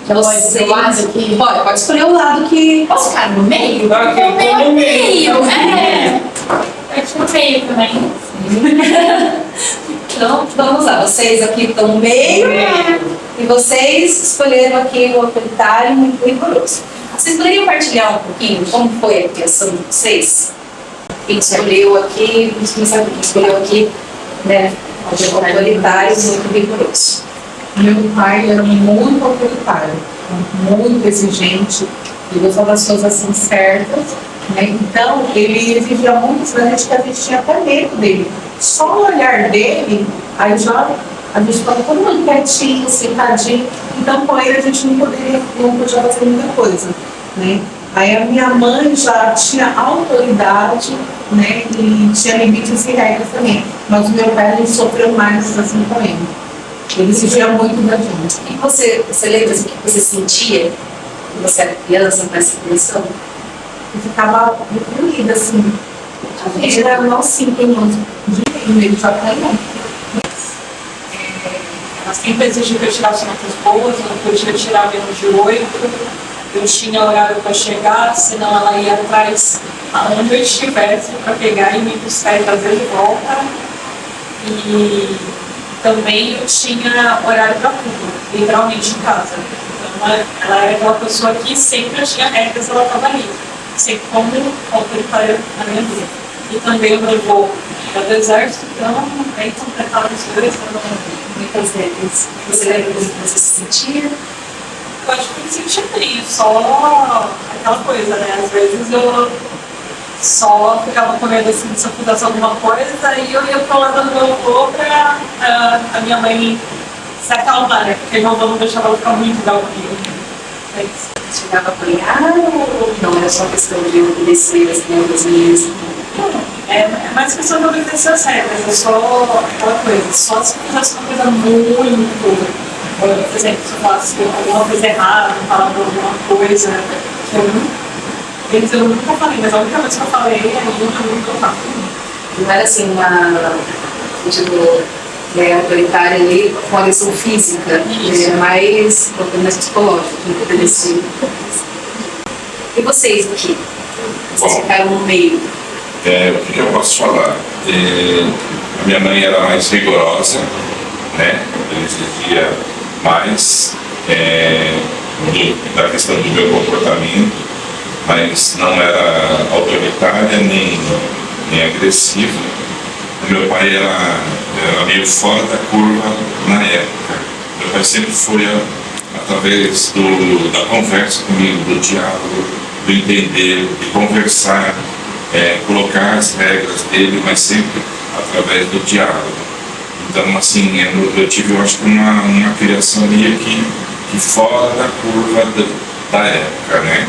Speaker 1: Então,
Speaker 4: Pode pro lado aqui?
Speaker 1: Pode escolher o lado que...
Speaker 4: Posso ficar no meio?
Speaker 6: Ok,
Speaker 4: No meio, Acho no meio também.
Speaker 1: Então, vamos lá. Vocês aqui estão no meio e vocês escolheram aqui o autoritário muito rigoroso. Vocês poderiam partilhar um pouquinho como foi a criação de vocês? Quem escolheu aqui, vamos começar com quem escolheu aqui, né? Autoritário, muito rigoroso.
Speaker 2: Meu pai era muito autoritário, muito exigente, ele gostava das coisas assim certas, né? Então ele exigia muito da gente que a gente tinha até medo dele. Só o olhar dele, aí já a gente ficava todo mundo quietinho, sentadinho. Então com ele a gente não podia fazer muita coisa, né? Aí a minha mãe já tinha autoridade, né? E tinha limites e regras também. Mas o meu pai, a gente sofreu mais assim com ele. Ele exigia muito da gente.
Speaker 1: E você lembra assim, o que você sentia quando você era criança nessa criação?
Speaker 2: Eu ficava reprimida, assim. A gente era nós 5 irmãos de meio, só que não.
Speaker 5: Ela sempre exigiu que eu tirasse notas boas, não podia tirar menos de 8. Eu tinha horário para chegar, senão ela ia atrás aonde eu estivesse para pegar e me buscar e trazer de volta. E também eu tinha horário para tudo, literalmente em casa. Então ela era aquela pessoa que sempre tinha regras, ela estava ali, sempre como autoritária na minha vida. E também o meu avô era do exército, então bem completava os dois,
Speaker 1: Muitas regras. Você lembra como você se sentia?
Speaker 5: eu acho que eu me sentia bem, só aquela coisa, né? Às vezes eu só ficava com medo assim, se eu fizesse alguma coisa, aí eu ia pro lado do meu avô pra a minha mãe se acalmar, né? Porque meu avô não deixava ela ficar muito brava comigo. É isso.
Speaker 1: Chegava a apanhar ou não era só questão de obedecer as regras mesmo?
Speaker 5: É mais questão de obedecer as regras, é só aquela coisa. Só se eu fizesse uma coisa muito. Por exemplo, se eu falasse alguma coisa errada, falava alguma coisa que eu nunca falei, mas a única vez que eu falei é nunca eu falo.
Speaker 1: Não era assim uma, tipo, autoritária ali com agressão física, mais psicológica, muito obedecer. E vocês aqui? Vocês
Speaker 3: Bom.
Speaker 1: ficaram no meio.
Speaker 3: O que eu posso falar? A minha mãe era mais rigorosa, né? Ela exigia mais da questão do meu comportamento, mas não era autoritária nem agressiva. O meu pai era meio fora da curva na época. Meu pai sempre foi através da conversa comigo, do diálogo, do entender, de conversar, colocar as regras dele, mas sempre através do diálogo. Então, assim, eu tive, eu acho que uma criação ali que fora da curva da época, né?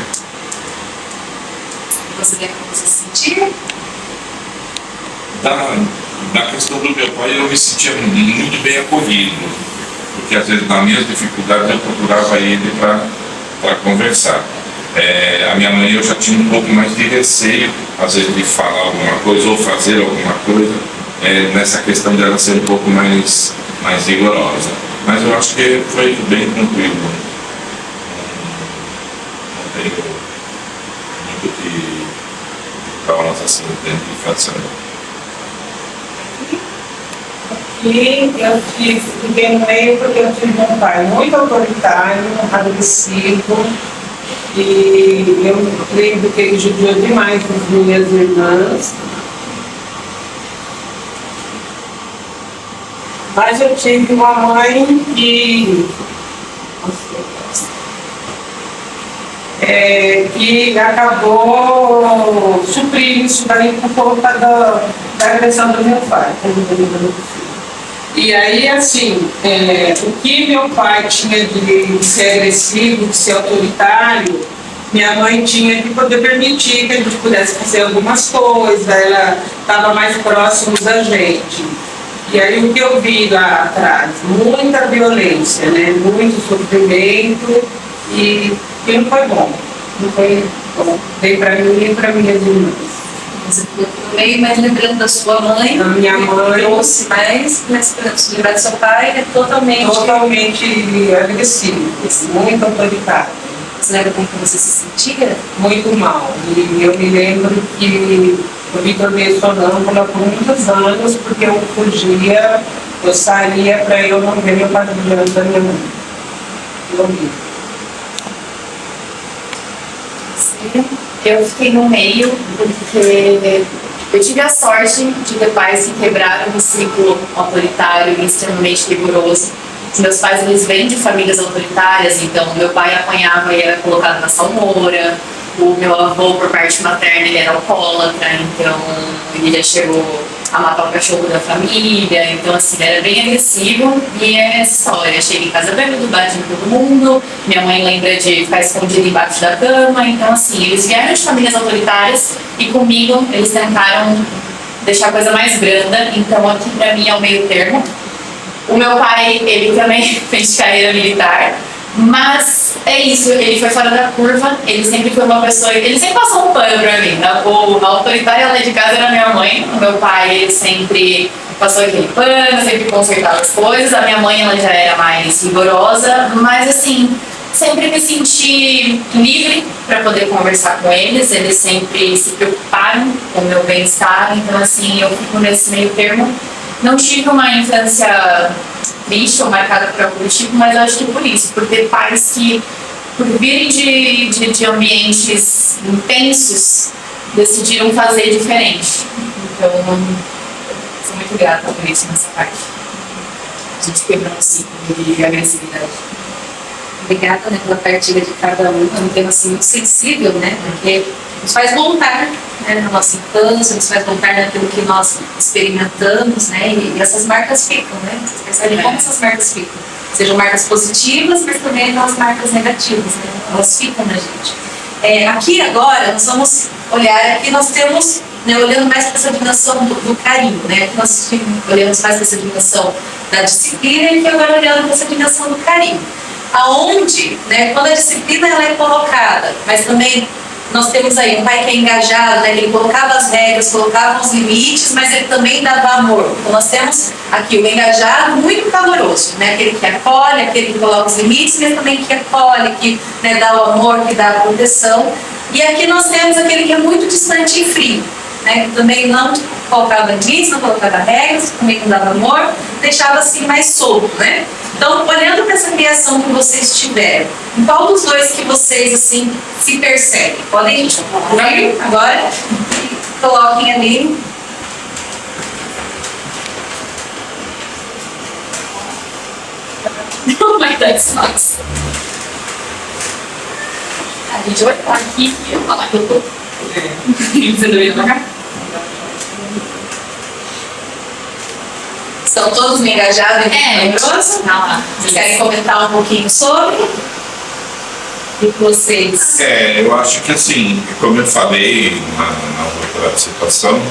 Speaker 1: Você lembra como você se sentia?
Speaker 3: Da questão do meu pai, eu me sentia muito bem acolhido, porque às vezes nas minhas dificuldades eu procurava ele para conversar. A minha mãe, eu já tinha um pouco mais de receio, às vezes, de falar alguma coisa ou fazer alguma coisa, nessa questão dela ser um pouco mais rigorosa. Mas eu acho que foi bem tranquilo. Não tenho muito de traumas assim dentro de infância.
Speaker 6: E eu fiquei no meio porque eu tive um pai muito autoritário, agressivo, e eu lembro que ele judiou demais das minhas irmãs. Mas eu tive uma mãe que acabou suprindo isso daí por conta da agressão do meu pai. E aí, assim, o que meu pai tinha de ser agressivo, de ser autoritário, minha mãe tinha de poder permitir que a gente pudesse fazer algumas coisas, ela estava mais próximo da gente. E aí o que eu vi lá atrás? Muita violência, né? Muito sofrimento e não foi bom. Não foi bom. Nem para mim e para minhas irmãs.
Speaker 1: Você ficou no meio, mas lembrando da sua mãe,
Speaker 6: A minha mãe
Speaker 1: trouxe mais, mas se lembrar do seu pai, é totalmente.
Speaker 6: totalmente agressivo, muito autoritário.
Speaker 1: Você lembra como você se sentia?
Speaker 6: Muito mal. E eu me lembro que eu me tornei sonâmbula por muitos anos, porque eu fugia, eu saía para eu não ver meu padrinho da minha mãe. Eu vi.
Speaker 4: Eu fiquei no meio porque eu tive a sorte de ter pais que quebraram o ciclo autoritário e extremamente rigoroso. Os meus pais, eles vêm de famílias autoritárias, então meu pai apanhava e era colocado na salmoura. O meu avô, por parte materna, ele era alcoólatra, então ele já chegou a matar o cachorro da família. Então, assim, era bem agressivo. E é essa história. Chega em casa bêbado, bate em todo mundo. Minha mãe lembra de ficar escondida embaixo da cama. Então, assim, eles vieram de famílias autoritárias e comigo eles tentaram deixar a coisa mais branda. Então, aqui pra mim é o meio termo. O meu pai, ele também fez carreira militar. Mas é isso, ele foi fora da curva, ele sempre foi uma pessoa, ele sempre passou um pano pra mim, tá? A autoritária lá de casa era minha mãe, o meu pai, ele sempre passou aquele pano, sempre consertava as coisas, a minha mãe, ela já era mais rigorosa, mas assim, sempre me senti livre para poder conversar com eles sempre se preocuparam com o meu bem-estar, então assim, eu fico nesse meio termo. Não tive uma infância triste ou marcada por algum tipo, mas eu acho que por isso, por ter pais que, por virem de ambientes intensos, decidiram fazer diferente. Então, sou muito grata por isso nessa parte. A gente quebrou um ciclo de agressividade.
Speaker 1: Obrigada, né, pela partilha de cada um. É um tema assim, muito sensível, né? Porque nos faz voltar, né, na nossa infância, nos faz voltar naquilo que nós experimentamos, né? E essas marcas ficam, né? Vocês percebem como essas marcas ficam? Sejam marcas positivas, mas também aquelas marcas negativas, né? Elas ficam na gente. Aqui agora, nós vamos olhar, aqui nós temos, né, olhando mais para essa dimensão do carinho, né? Aqui nós olhamos mais para essa dimensão da disciplina e aqui agora olhando para essa dimensão do carinho. Aonde, né, quando a disciplina ela é colocada, mas também nós temos aí um pai que é engajado, né, ele colocava as regras, colocava os limites, mas ele também dava amor. Então nós temos aqui o engajado muito caloroso, né, aquele que acolhe, aquele que coloca os limites, mas também que acolhe, que, né, dá o amor, que dá a proteção. E aqui nós temos aquele que é muito distante e frio, né, que também não colocava limites, não colocava regras, também não dava amor, deixava assim mais solto, né? Então, olhando para essa criação que vocês tiveram, em qual dos dois que vocês, assim, se percebem? Podem ir agora e coloquem ali.
Speaker 4: Oh my God, sucks. A gente vai estar aqui e eu falar que eu tô... Você não ia pagar?
Speaker 1: Estão todos engajados e calorosos? Vocês querem comentar um pouquinho sobre? E vocês?
Speaker 3: Eu acho que assim, como eu falei na outra situação, o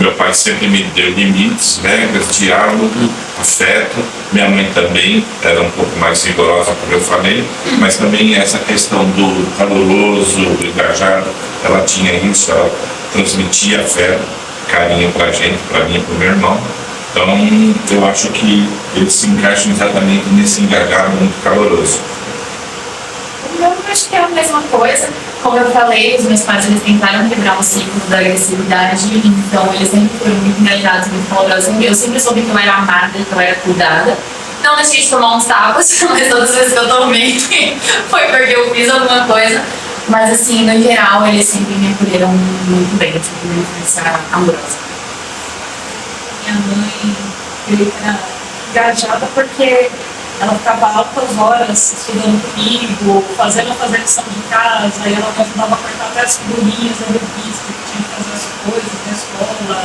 Speaker 3: meu pai sempre me deu limites, regras, diálogo, afeto. Minha mãe também era um pouco mais rigorosa, como eu falei, mas também essa questão do caloroso, do engajado, ela tinha isso, ela transmitia afeto, carinho pra gente, pra mim e pro meu irmão. Então, eu acho que eles se encaixam exatamente nesse engajado muito caloroso.
Speaker 4: Eu acho que é a mesma coisa. Como eu falei, os meus pais eles tentaram quebrar o ciclo da agressividade, então eles sempre foram muito engajados, muito calorosos. Eu sempre soube que eu era amada, que eu era cuidada. Não deixei de tomar uns tapas, mas todas as vezes que eu tomei foi porque eu fiz alguma coisa. Mas assim, no geral, eles sempre me acolheram muito bem, tipo, uma influência amorosa.
Speaker 2: Minha mãe era engajada porque ela ficava altas horas estudando comigo, fazendo a fazer lição de casa, e ela me ajudava a cortar até as figurinhas da revista, que tinha que fazer as coisas na escola.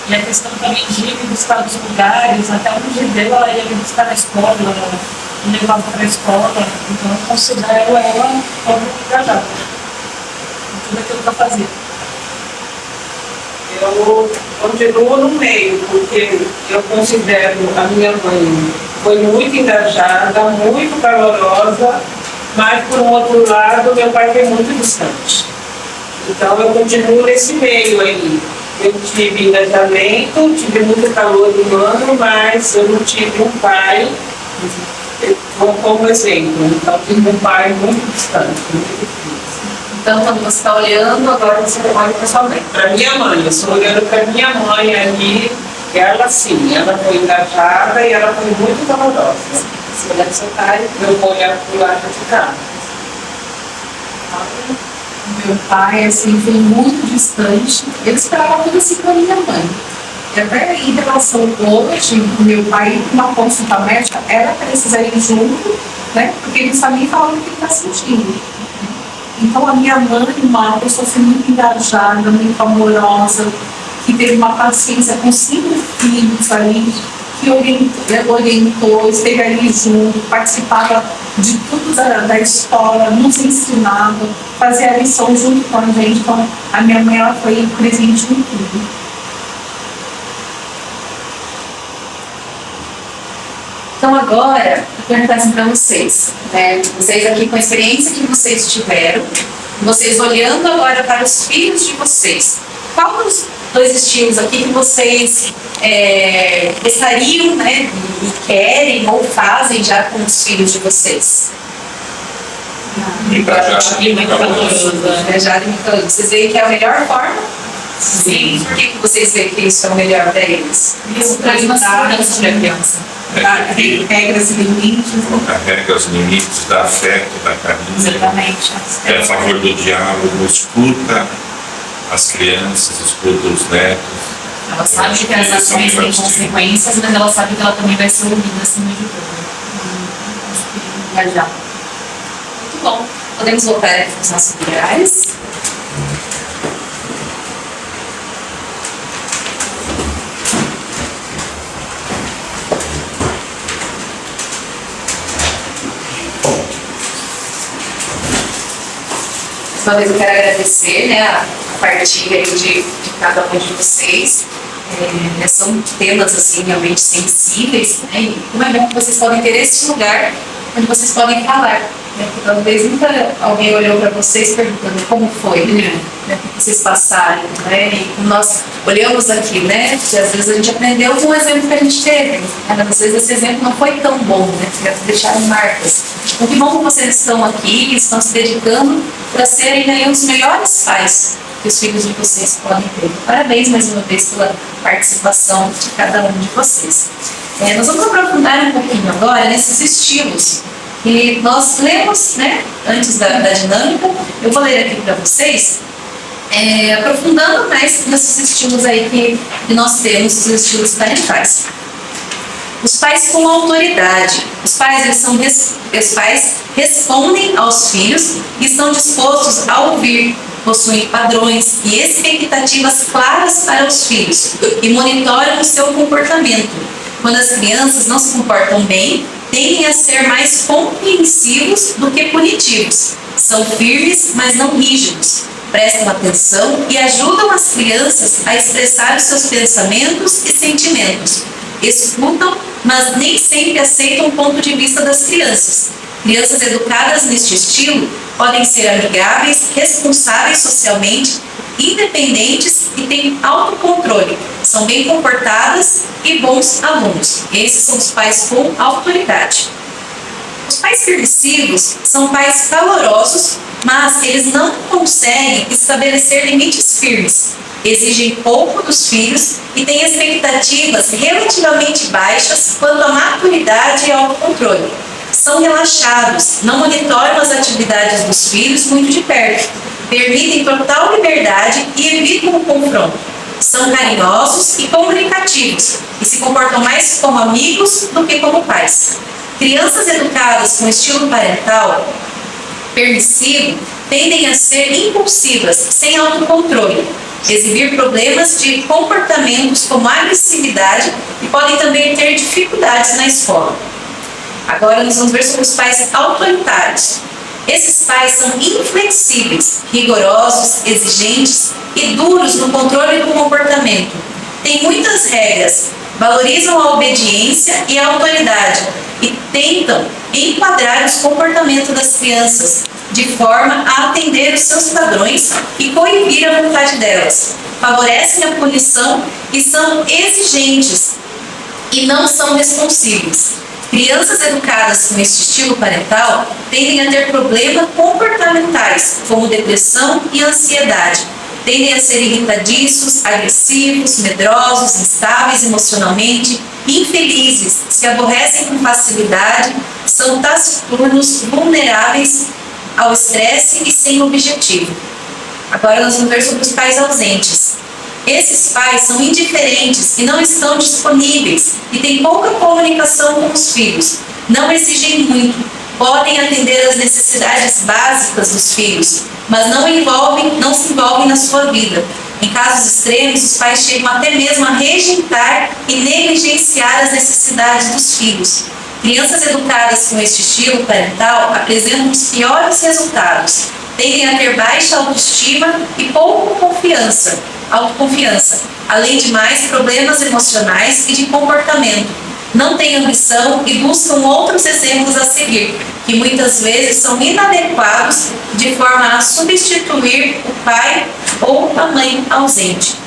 Speaker 2: E a questão também de ir me buscar nos lugares, até onde deu ela ia me buscar na escola, me levava para a escola, então eu considero ela como engajada em tudo aquilo que eu fazia.
Speaker 6: Eu continuo no meio, porque eu considero a minha mãe foi muito engajada, muito calorosa, mas por um outro lado meu pai foi muito distante. Então eu continuo nesse meio aí. Eu tive engajamento, tive muito calor humano, mas eu não tive um pai como exemplo. Então tive um pai muito distante, muito difícil.
Speaker 1: Então, quando você está olhando, agora você olha para sua mãe.
Speaker 6: Para minha mãe, eu estou olhando para minha mãe ali, ela sim, ela foi engajada e ela foi muito calorosa.
Speaker 1: Você olha para seu pai.
Speaker 6: Eu vou olhar para o lado de cá.
Speaker 2: Meu pai, assim, foi muito distante. Ele esperava tudo assim para minha mãe. E até em relação hoje, meu pai, uma consulta médica, ela precisa ir junto, né? Porque ele sabia falar o que ele está sentindo. Então, a minha mãe, uma pessoa assim, muito engajada, muito amorosa, que teve uma paciência com 5 filhos ali, que orientou, esteve ali junto, participava de tudo da escola, nos ensinava, fazia a lição junto com a gente. Então, a minha mãe, ela foi presente em tudo.
Speaker 1: Então agora, eu perguntar assim para vocês, né? Vocês aqui com a experiência que vocês tiveram, vocês olhando agora para os filhos de vocês, qual dos 2 estilos aqui que vocês gostariam, né, e querem ou fazem já com os filhos de vocês?
Speaker 3: Engajado.
Speaker 1: Engajado e muito. Vocês veem que é a melhor forma? Sim. Por que vocês veem que isso é o melhor para eles?
Speaker 4: Isso traz uma segurança para a criança.
Speaker 2: Regras e limites.
Speaker 3: Colocar regras, limites, dar afeto, dar carinho.
Speaker 4: Exatamente.
Speaker 3: É a favor do diálogo, escuta as crianças, escuta os netos.
Speaker 4: Ela sabe que as ações têm consequências, mas ela sabe que ela também vai ser ouvida acima de tudo.
Speaker 1: Engajar. Muito bom. Podemos voltar aqui para os nossos lugares. Mais uma vez eu quero agradecer, né, a partilha aí de cada um de vocês. São temas assim realmente sensíveis, né? E como é bom que vocês podem ter esse lugar onde vocês podem falar. Né? Porque talvez nunca alguém olhou para vocês perguntando como foi, né? O que vocês passaram, né? E como nós olhamos aqui, né? Que às vezes a gente aprendeu com um exemplo que a gente teve, né? Mas às vezes esse exemplo não foi tão bom, né? Deixaram marcas. Então, que bom que vocês estão aqui, estão se dedicando para serem aí um dos melhores pais que os filhos de vocês podem ter. Parabéns mais uma vez pela participação de cada um de vocês. Nós vamos aprofundar um pouquinho agora nesses estilos que nós lemos, né, antes da dinâmica. Eu vou ler aqui para vocês, aprofundando mais nesses estilos aí que nós temos, os estilos parentais. Os pais com autoridade. Os pais respondem aos filhos e estão dispostos a ouvir, possuem padrões e expectativas claras para os filhos e monitoram o seu comportamento. Quando as crianças não se comportam bem, tendem a ser mais compreensivos do que punitivos. São firmes, mas não rígidos. Prestam atenção e ajudam as crianças a expressar os seus pensamentos e sentimentos. Escutam, mas nem sempre aceitam o ponto de vista das crianças. Crianças educadas neste estilo podem ser amigáveis, responsáveis socialmente, independentes e têm autocontrole. São bem comportadas e bons alunos. Esses são os pais com autoridade. Os pais permissivos são pais calorosos, mas eles não conseguem estabelecer limites firmes. Exigem pouco dos filhos e têm expectativas relativamente baixas quanto à maturidade e autocontrole. São relaxados, não monitoram as atividades dos filhos muito de perto, permitem total liberdade e evitam o confronto. São carinhosos e comunicativos e se comportam mais como amigos do que como pais. Crianças educadas com estilo parental permissivo tendem a ser impulsivas, sem autocontrole, exibir problemas de comportamentos como agressividade e podem também ter dificuldades na escola. Agora nós vamos ver sobre os pais autoritários. Esses pais são inflexíveis, rigorosos, exigentes e duros no controle do comportamento. Têm muitas regras, valorizam a obediência e a autoridade e tentam enquadrar os comportamentos das crianças de forma a atender os seus padrões e coibir a vontade delas. Favorecem a punição e são exigentes e não são responsivos. Crianças educadas com este estilo parental tendem a ter problemas comportamentais, como depressão e ansiedade. Tendem a ser irritadiços, agressivos, medrosos, instáveis emocionalmente, infelizes, se aborrecem com facilidade, são taciturnos, vulneráveis ao estresse e sem objetivo. Agora nós vamos ver sobre os pais ausentes. Esses pais são indiferentes e não estão disponíveis e têm pouca comunicação com os filhos. Não exigem muito, podem atender às necessidades básicas dos filhos, mas não se envolvem na sua vida. Em casos extremos, os pais chegam até mesmo a rejeitar e negligenciar as necessidades dos filhos. Crianças educadas com este estilo parental apresentam os piores resultados. Tendem a ter baixa autoestima e pouca autoconfiança, além de mais problemas emocionais e de comportamento. Não têm ambição e buscam outros exemplos a seguir, que muitas vezes são inadequados de forma a substituir o pai ou a mãe ausente.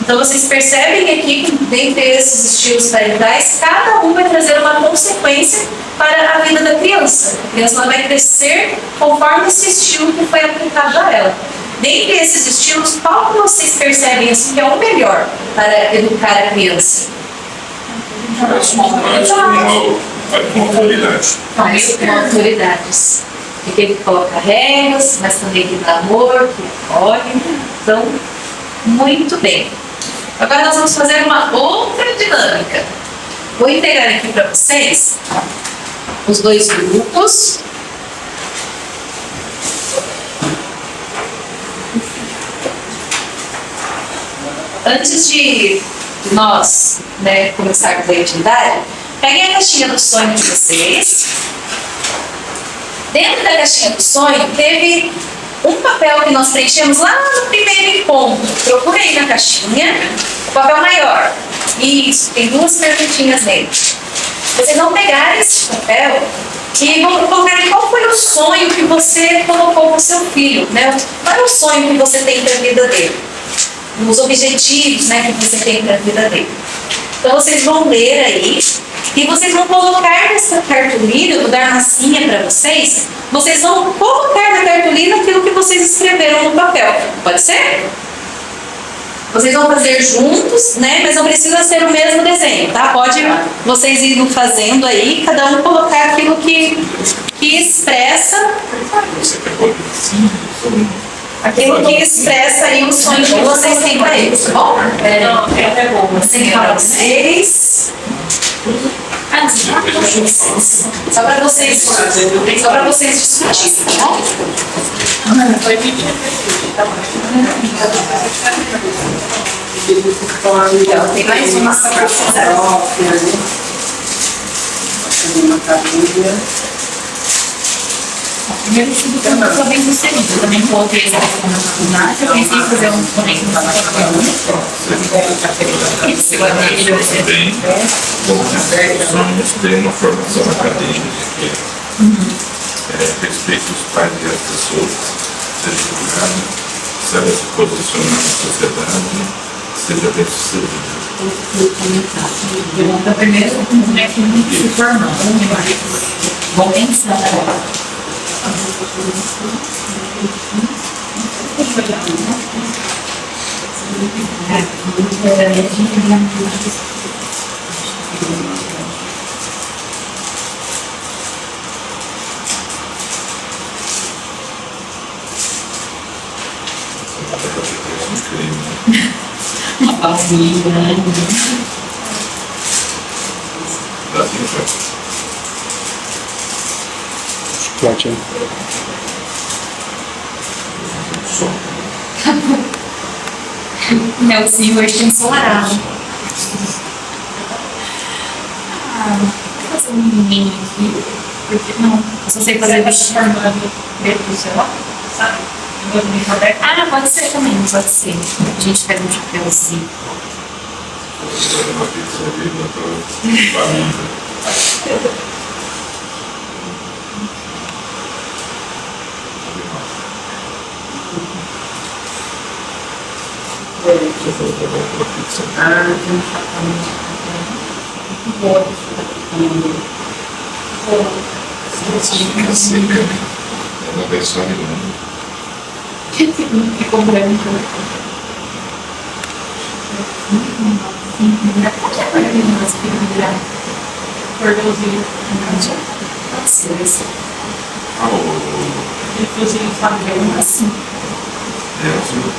Speaker 1: Então vocês percebem aqui que dentre esses estilos parentais, cada um vai trazer uma consequência para a vida da criança. A criança ela vai crescer conforme esse estilo que foi aplicado a ela. Dentre esses estilos, qual que vocês percebem assim, que é o melhor para educar a criança?
Speaker 3: Com autoridade.
Speaker 1: Mais com autoridades. Aquele que coloca regras, mas também que dá amor, que acolhe. Então, muito bem. Agora nós vamos fazer uma outra dinâmica. Vou integrar aqui para vocês os dois grupos. Antes de nós começarmos a atividade, peguem a caixinha do sonho de vocês. Dentro da caixinha do sonho, teve um papel que nós preenchemos lá no primeiro encontro. Procure aí na caixinha, o papel maior. Isso, tem duas perguntinhas nele. Vocês vão pegar esse papel e vão colocar qual foi o sonho que você colocou para o seu filho, né? Qual é o sonho que você tem para a vida dele? Os objetivos, né, que você tem para a vida dele. Então vocês vão ler aí e vocês vão colocar nessa cartolina, eu vou dar massinha para vocês, vocês vão colocar na cartolina aquilo que vocês escreveram no papel. Pode ser? Vocês vão fazer juntos, né, mas não precisa ser o mesmo desenho, tá? Pode vocês irem fazendo aí, cada um colocar aquilo que expressa. Aquilo que expressa aí o sonho que vocês têm para eles, tá bom?
Speaker 5: Não, é bom.
Speaker 1: Assim para vocês. Só para vocês discutirem, tá bom? Então, tem mais uma só para vocês.
Speaker 4: Primeiro estudo que eu bem sucedido. Eu também coloquei essa questão na faculdade. Eu pensei em fazer um conecto na faculdade. Isso, eu achei
Speaker 3: Também, os sonhos têm uma formação acadêmica, que respeita os pais e as pessoas, seja educado, saiba se posicionar na sociedade, seja bem sucedido.
Speaker 4: Então, primeiro, como é que se formar? Vou pensar agora. Uma palminha grande.
Speaker 7: Chocolate, hein?
Speaker 4: Nelsinho hoje tem ensolarado. Vou fazer um menininho aqui. Porque não, eu só sei fazer vestido.
Speaker 5: Dentro do seu lado, sabe?
Speaker 4: Pode ser também, pode ser. A gente faz um chapéuzinho.
Speaker 3: Fica seca, ela vai só animando.
Speaker 4: Ficou branco.
Speaker 5: Cordãozinho.
Speaker 3: Ah,
Speaker 5: aquele fiozinho, sabe?
Speaker 4: Assim.
Speaker 3: É azul.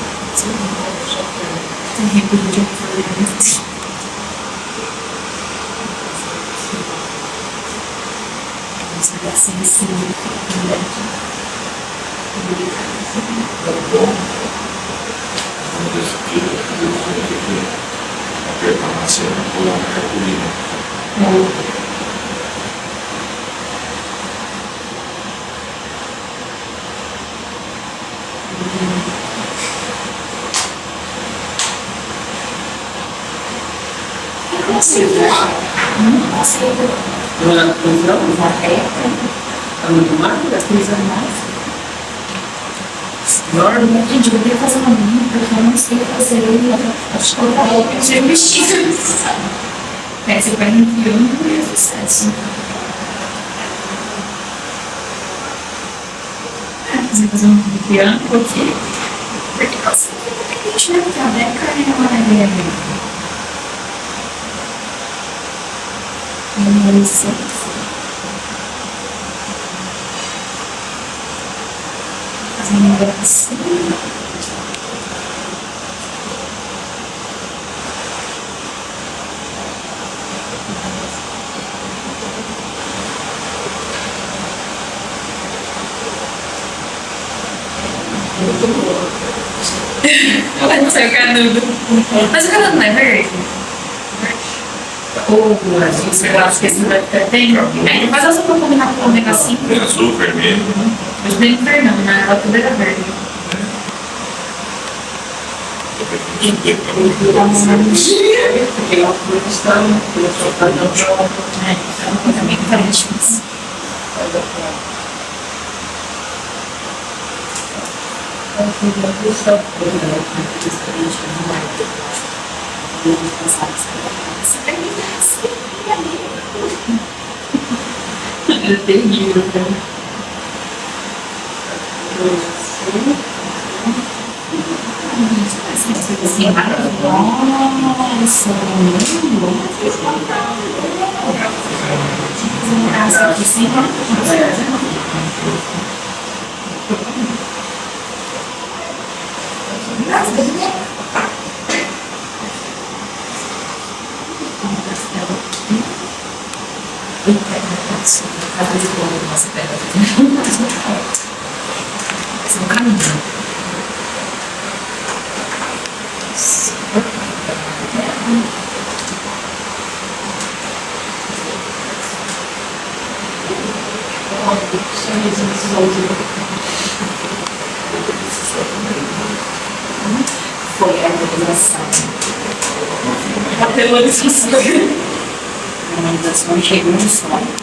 Speaker 4: Tem recolhido de flores. Assim, assim,
Speaker 3: Vamos deixar aqui, apertar na cena, pular na capulina.
Speaker 6: Não é prisão? Tá muito magra? Enorme.
Speaker 4: gente, eu queria fazer uma minha, porque eu não sei fazer. Acho que eu vou ser vestido. Você vai enfiando e é sucesso. Você vai fazer um piano, por quê? Porque você tem que tirar a caneca e uma areia. Número 6. Fazendo assim. Olha seu canudo. Mas o canudo não é verde? Ou sei lá, acho que esse vai ficar bem. Aí depois eu só vou combinar com o negocinho.
Speaker 3: Tem azul, vermelho.
Speaker 4: Mas bem inferno, né? Ela tudo era verde. É, então também diferente disso.
Speaker 2: É terrível, né?
Speaker 4: Assim, nossa, essa aqui sim. Cada de boa, nossa pedra. Esse é um caminho. Foi a harmonização.
Speaker 5: A harmonização.
Speaker 4: A harmonização chegou no som.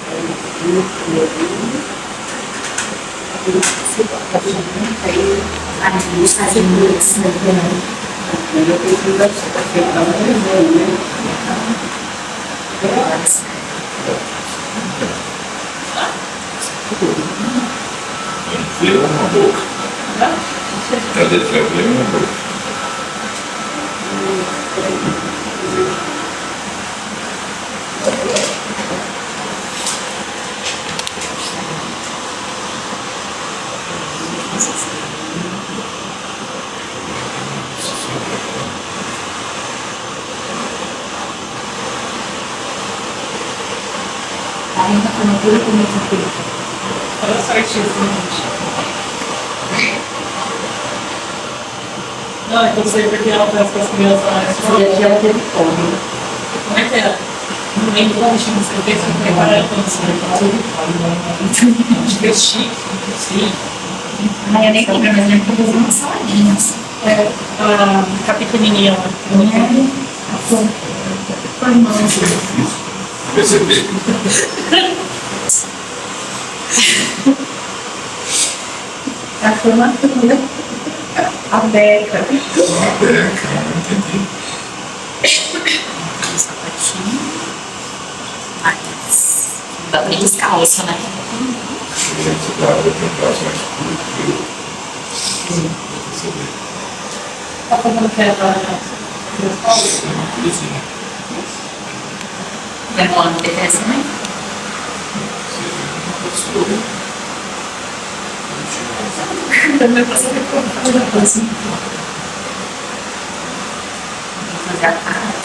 Speaker 4: A luz está de luz,
Speaker 3: Vira uma boca. Cadê que vai ver uma boca?
Speaker 4: ainda foi uma pura coisa.
Speaker 5: Olha certinho, gente. Não, eu sei porque ela faz com as crianças lá.
Speaker 2: E aqui ela teve fome.
Speaker 5: Como é que era? Não lembro como tinha você fez para preparar quando você acho que é chique, sim.
Speaker 4: Ai, eu nem lembro, mas lembro que eu fiz umas saladinhas.
Speaker 5: É, a pequenininha lá.
Speaker 2: Foi mal.
Speaker 3: Perceber.
Speaker 2: A formatura. A beca.
Speaker 3: Uma beca, não entendi.
Speaker 4: Um sapatinho. Mas dá pra ir descalço, né?
Speaker 3: Gente, dá pra ter um braço mais curto. Perceber.
Speaker 5: Tá fazendo que era
Speaker 3: É uma coisinha.
Speaker 4: É bom não ter essa, né?
Speaker 3: Seja uma pessoa.
Speaker 4: meu passou por fazer a coisa. Fazer a cara.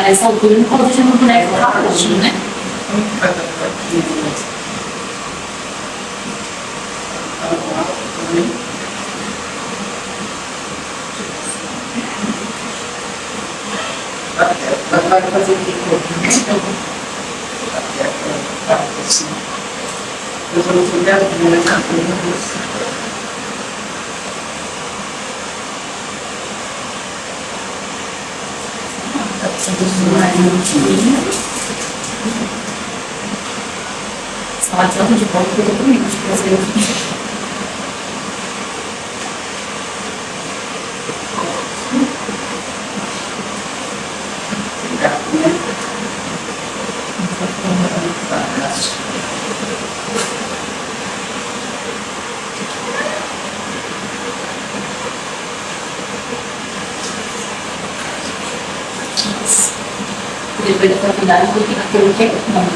Speaker 4: Nessa altura não pode deixar meu boneco rápido, né?
Speaker 6: Vai fazer o que? Eu vou fazer a minha.
Speaker 4: Só adianta de volta que eu tô comigo, acho que vai ser aqui. Depois da faculdade, eu vou ficar pelo quê? Não, não.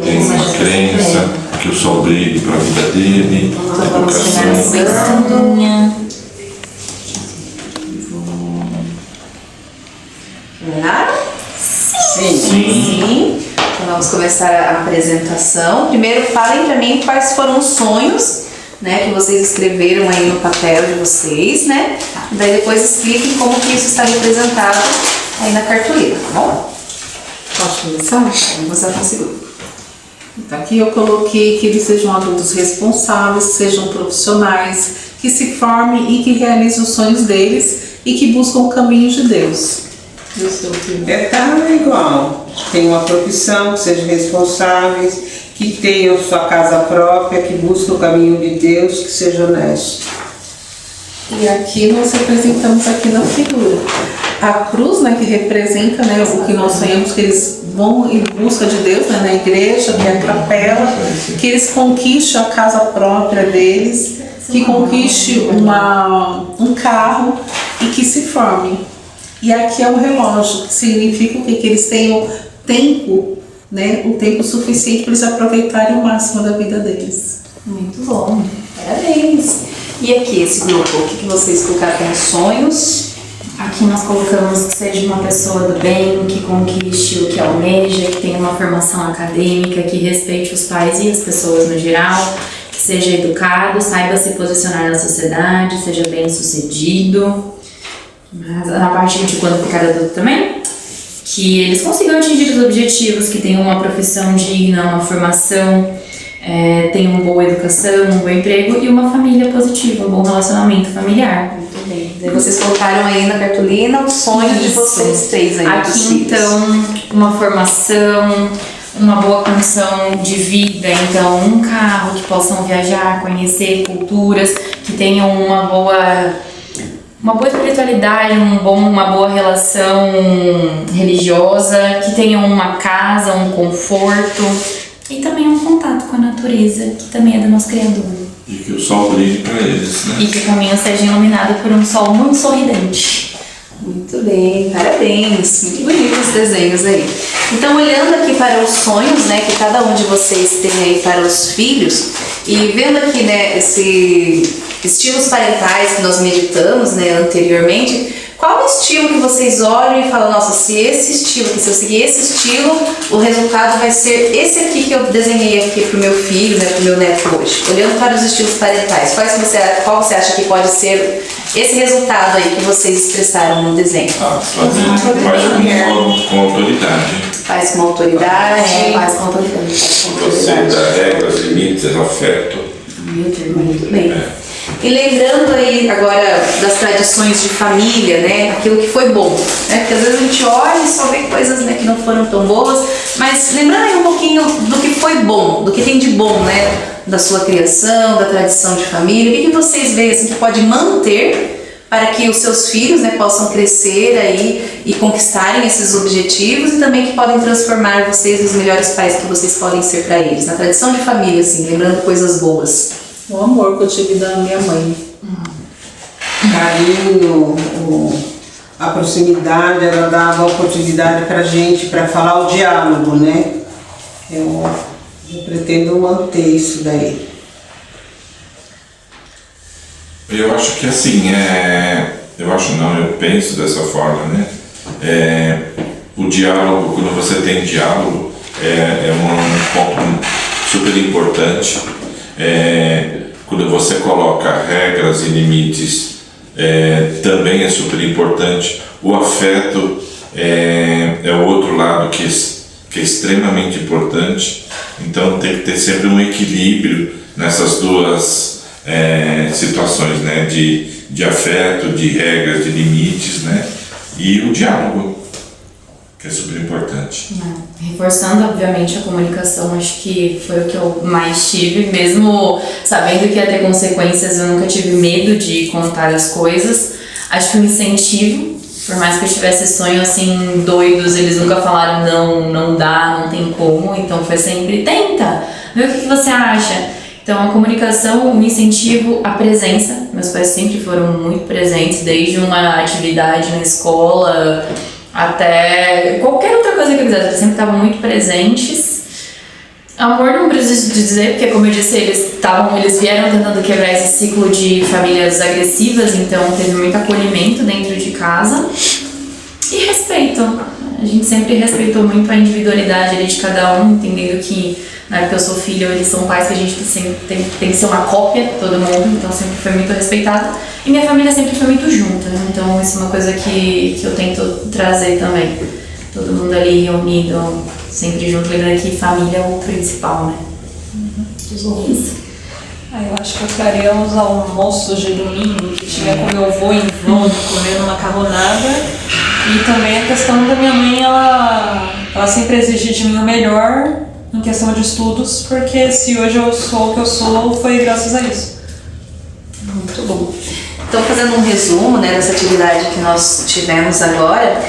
Speaker 3: Tem uma crença que o sol brilhe para a vida dele, educação.
Speaker 1: Sim. Então vamos começar a apresentação. Primeiro, falem para mim quais foram os sonhos, né, que vocês escreveram aí no papel de vocês, né? Daí depois expliquem como que isso está representado aí na cartolina, tá bom?
Speaker 2: Posso começar?
Speaker 1: Vamos começar com o segundo.
Speaker 2: Então, aqui eu coloquei que eles sejam adultos responsáveis, sejam profissionais, que se formem e que realizem os sonhos deles e que buscam o caminho de Deus.
Speaker 6: Tá igual. Tem uma profissão, que sejam responsáveis, que tenham sua casa própria, que busquem o caminho de Deus, que seja honesto.
Speaker 2: E aqui nós representamos aqui na figura a cruz, né, que representa, né, o que nós sonhamos, que eles vão em busca de Deus, né, na igreja, que é a capela, que eles conquistem a casa própria deles, que conquistem um carro e que se formem. E aqui é o relógio, que significa o quê? Que eles tenham tempo, né, o tempo suficiente para eles aproveitarem o máximo da vida deles.
Speaker 1: Muito bom, parabéns. E aqui, esse grupo, o que vocês colocaram como sonhos?
Speaker 4: Aqui nós colocamos que seja uma pessoa do bem, que conquiste o que almeja, que tenha uma formação acadêmica, que respeite os pais e as pessoas no geral, que seja educado, saiba se posicionar na sociedade, seja bem sucedido. Mas na parte de quando ficar adulto também, que eles consigam atingir os objetivos, que tenham uma profissão digna, uma formação, tenham uma boa educação, um bom emprego e uma família positiva, um bom relacionamento familiar.
Speaker 1: Muito bem. Daí vocês colocaram aí na cartolina os sonhos de vocês três aí.
Speaker 4: Aqui então, uma formação, uma boa condição de vida, então um carro, que possam viajar, conhecer culturas, que tenham uma boa espiritualidade, uma boa relação religiosa, que tenham uma casa, um conforto e também um contato com a natureza, que também é do nosso Criador.
Speaker 3: E que o sol brilhe para eles, né?
Speaker 4: E que o caminho seja iluminado por um sol muito sorridente.
Speaker 1: Muito bem, parabéns. Muito bonitos os desenhos aí. Então, olhando aqui para os sonhos, né, que cada um de vocês tem aí para os filhos, e vendo aqui, né, esse estilos parentais que nós meditamos, né, anteriormente, qual o estilo que vocês olham e falam, nossa, se se eu seguir esse estilo, o resultado vai ser esse aqui que eu desenhei aqui pro meu filho, né, pro meu neto hoje. Olhando para os estilos parentais, qual você acha que pode ser esse resultado aí que vocês expressaram no desenho?
Speaker 3: Faz com autoridade.
Speaker 1: Faz com autoridade.
Speaker 4: Faz com autoridade.
Speaker 3: Você dá regras, limites, afeto.
Speaker 1: Muito bem. E lembrando aí agora das tradições de família, né? Aquilo que foi bom, né? Porque às vezes a gente olha e só vê coisas, né, que não foram tão boas, mas lembrando aí um pouquinho do que foi bom, do que tem de bom, né? Da sua criação, da tradição de família, o que vocês veem assim, que pode manter para que os seus filhos, né, possam crescer aí e conquistarem esses objetivos e também que podem transformar vocês nos melhores pais que vocês podem ser para eles. Na tradição de família, assim, lembrando coisas boas.
Speaker 2: O amor que eu tive da minha mãe.
Speaker 6: Carinho, a proximidade, ela dava oportunidade pra gente, para falar o diálogo, né? Eu pretendo manter isso daí.
Speaker 3: Eu acho que assim, eu penso dessa forma, né? O diálogo, quando você tem diálogo, é um ponto super importante. Quando você coloca regras e limites, também é super importante. O afeto é o outro lado que é extremamente importante. Então tem que ter sempre um equilíbrio nessas duas situações, né? De afeto, de regras, de limites, né? E o diálogo, que é super importante.
Speaker 4: Reforçando, obviamente, a comunicação, acho que foi o que eu mais tive, mesmo sabendo que ia ter consequências, eu nunca tive medo de contar as coisas. Acho que o incentivo, por mais que eu tivesse sonhos assim doidos, eles nunca falaram não dá, não tem como, então foi sempre tenta, vê o que você acha. Então a comunicação, o incentivo, a presença, meus pais sempre foram muito presentes, desde uma atividade na escola até qualquer outra coisa que eu quisesse, eles sempre estavam muito presentes. Amor não preciso dizer, porque como eu disse, eles vieram tentando quebrar esse ciclo de famílias agressivas, então teve muito acolhimento dentro de casa. E respeito. A gente sempre respeitou muito a individualidade ali de cada um, entendendo que na época eu sou filha, eles são pais, que a gente tem que ser uma cópia, todo mundo, então sempre foi muito respeitado. E minha família sempre foi muito junta, né? Então isso é uma coisa que eu tento trazer também. Todo mundo ali reunido, sempre junto, lembrando que família é o principal, né? Isso.
Speaker 5: Eu acho que eu faria uns almoços de domingo que tinha com meu avô em volta, comendo macarronada. E também a questão da minha mãe, ela sempre exige de mim o melhor em questão de estudos, porque se hoje eu sou o que eu sou, foi graças a isso.
Speaker 1: Muito bom. Então, fazendo um resumo, né, dessa atividade que nós tivemos agora,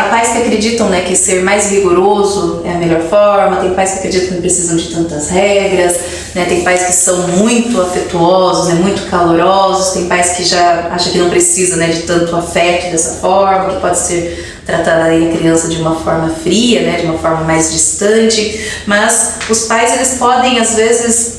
Speaker 1: há pais que acreditam, né, que ser mais rigoroso é a melhor forma, tem pais que acreditam que não precisam de tantas regras, né, tem pais que são muito afetuosos, né, muito calorosos, tem pais que já acham que não precisa, né, de tanto afeto dessa forma, que pode ser tratada aí a criança de uma forma fria, né, de uma forma mais distante, mas os pais, eles podem, às vezes,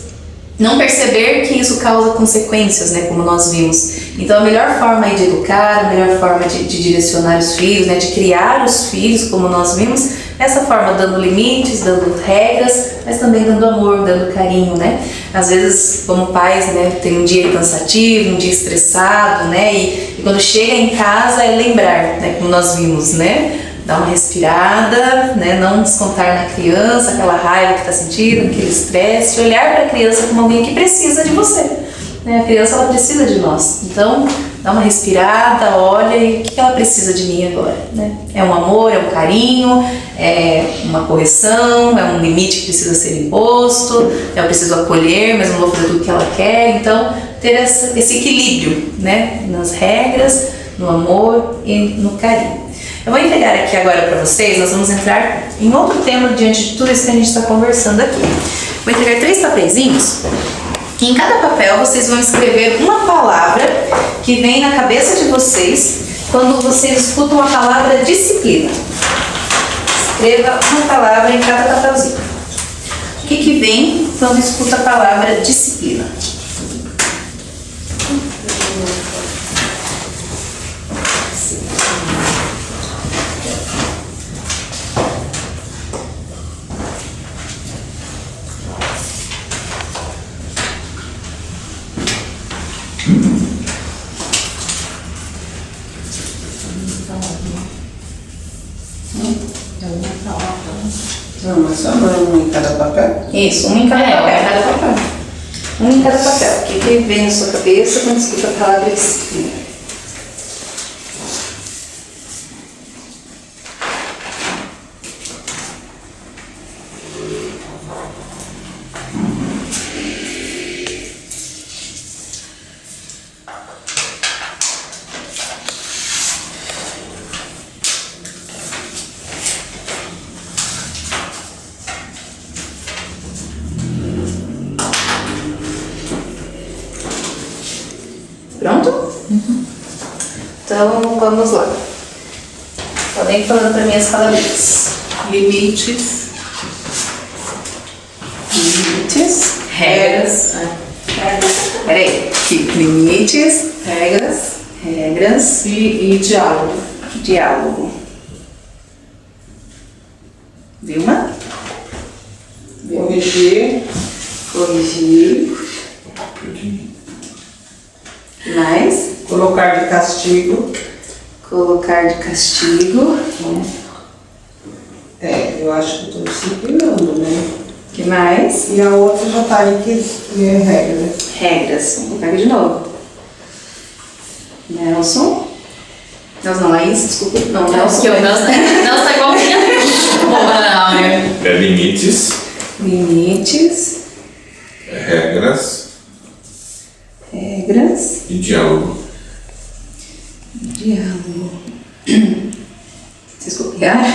Speaker 1: não perceber que isso causa consequências, né, como nós vimos. Então a melhor forma aí de educar, a melhor forma de direcionar os filhos, né, de criar os filhos, como nós vimos, é essa forma, dando limites, dando regras, mas também dando amor, dando carinho, né. Às vezes, como pais, né, tem um dia cansativo, um dia estressado, né, e quando chega em casa é lembrar, né, como nós vimos, né, dar uma respirada, né? Não descontar na criança aquela raiva que está sentindo, aquele estresse, olhar para a criança como alguém que precisa de você, né? A criança, ela precisa de nós, então dá uma respirada, olha e o que ela precisa de mim agora, né? É um amor, é um carinho, é uma correção, é um limite que precisa ser imposto, eu preciso acolher, mas não vou fazer tudo que ela quer. Então ter esse equilíbrio, né? Nas regras, no amor e no carinho. Eu vou entregar aqui agora para vocês, nós vamos entrar em outro tema diante de tudo isso que a gente está conversando aqui. Vou entregar 3 papeizinhos e em cada papel vocês vão escrever uma palavra que vem na cabeça de vocês quando vocês escutam a palavra disciplina. Escreva uma palavra em cada papelzinho. O que vem quando escuta a palavra disciplina?
Speaker 6: Não, mas só um em cada papel?
Speaker 1: Isso, um em cada papel. Um em cada papel. O que vem na sua cabeça quando escuta a palavra disciplina? Pronto? Então, vamos lá. Podem ir falando para mim as palavrinhas.
Speaker 2: Limites,
Speaker 1: Limites,
Speaker 4: Regras.
Speaker 1: peraí, limites, regras
Speaker 2: e diálogo.
Speaker 1: diálogo. Vilma?
Speaker 6: Corrigir,
Speaker 1: Mais,
Speaker 6: colocar de castigo.
Speaker 1: colocar de castigo.
Speaker 6: Eu acho que estou disciplinando, né?
Speaker 1: Que mais?
Speaker 6: E a outra já está aí que é regra.
Speaker 1: Regras. Vamos colocar aqui de novo. Nelson, não, Laís, desculpa. Não, Nelson.
Speaker 4: Que o Nelson tá igual
Speaker 3: É limites,
Speaker 1: Limites,
Speaker 3: regras
Speaker 1: regras,
Speaker 3: e diálogo.
Speaker 1: diálogo. Vocês copiaram?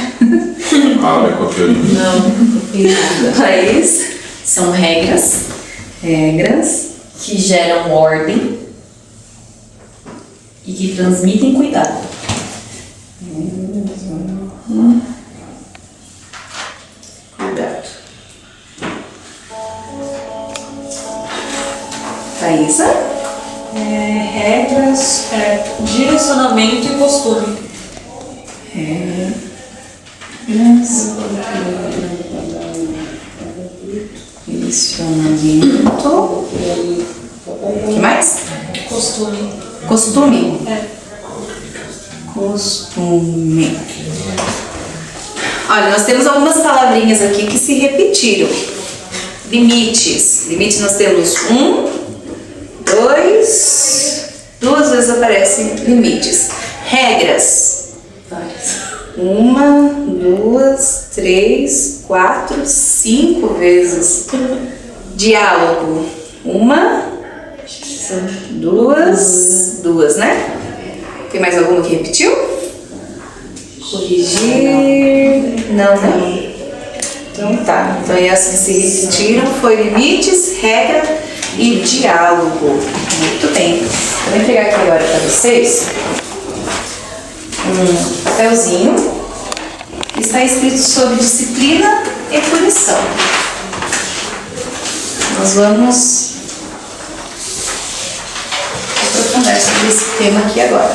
Speaker 3: Aula é copiou de mim.
Speaker 4: Não.
Speaker 1: Laís,
Speaker 4: São regras
Speaker 1: regras,
Speaker 4: que geram ordem e que transmitem cuidado.
Speaker 1: cuidado. Thaísa,
Speaker 5: Regras, direcionamento e costume.
Speaker 1: regras, direcionamento. O que mais?
Speaker 5: Costume.
Speaker 1: Costume.
Speaker 5: É.
Speaker 1: Costume. Olha, nós temos algumas palavrinhas aqui que se repetiram. Limites. Limites nós temos duas vezes aparecem limites. Regras. Uma, duas, três, quatro, 5 vezes. Diálogo. Uma, duas, né? Tem mais alguma que repetiu? Corrigir. Não. Então tá. Então essas que se repetiram foi limites, regra e diálogo. Muito bem. Eu vou entregar aqui agora para vocês um papelzinho que está escrito sobre disciplina e punição. Nós vamos aprofundar sobre esse tema aqui agora.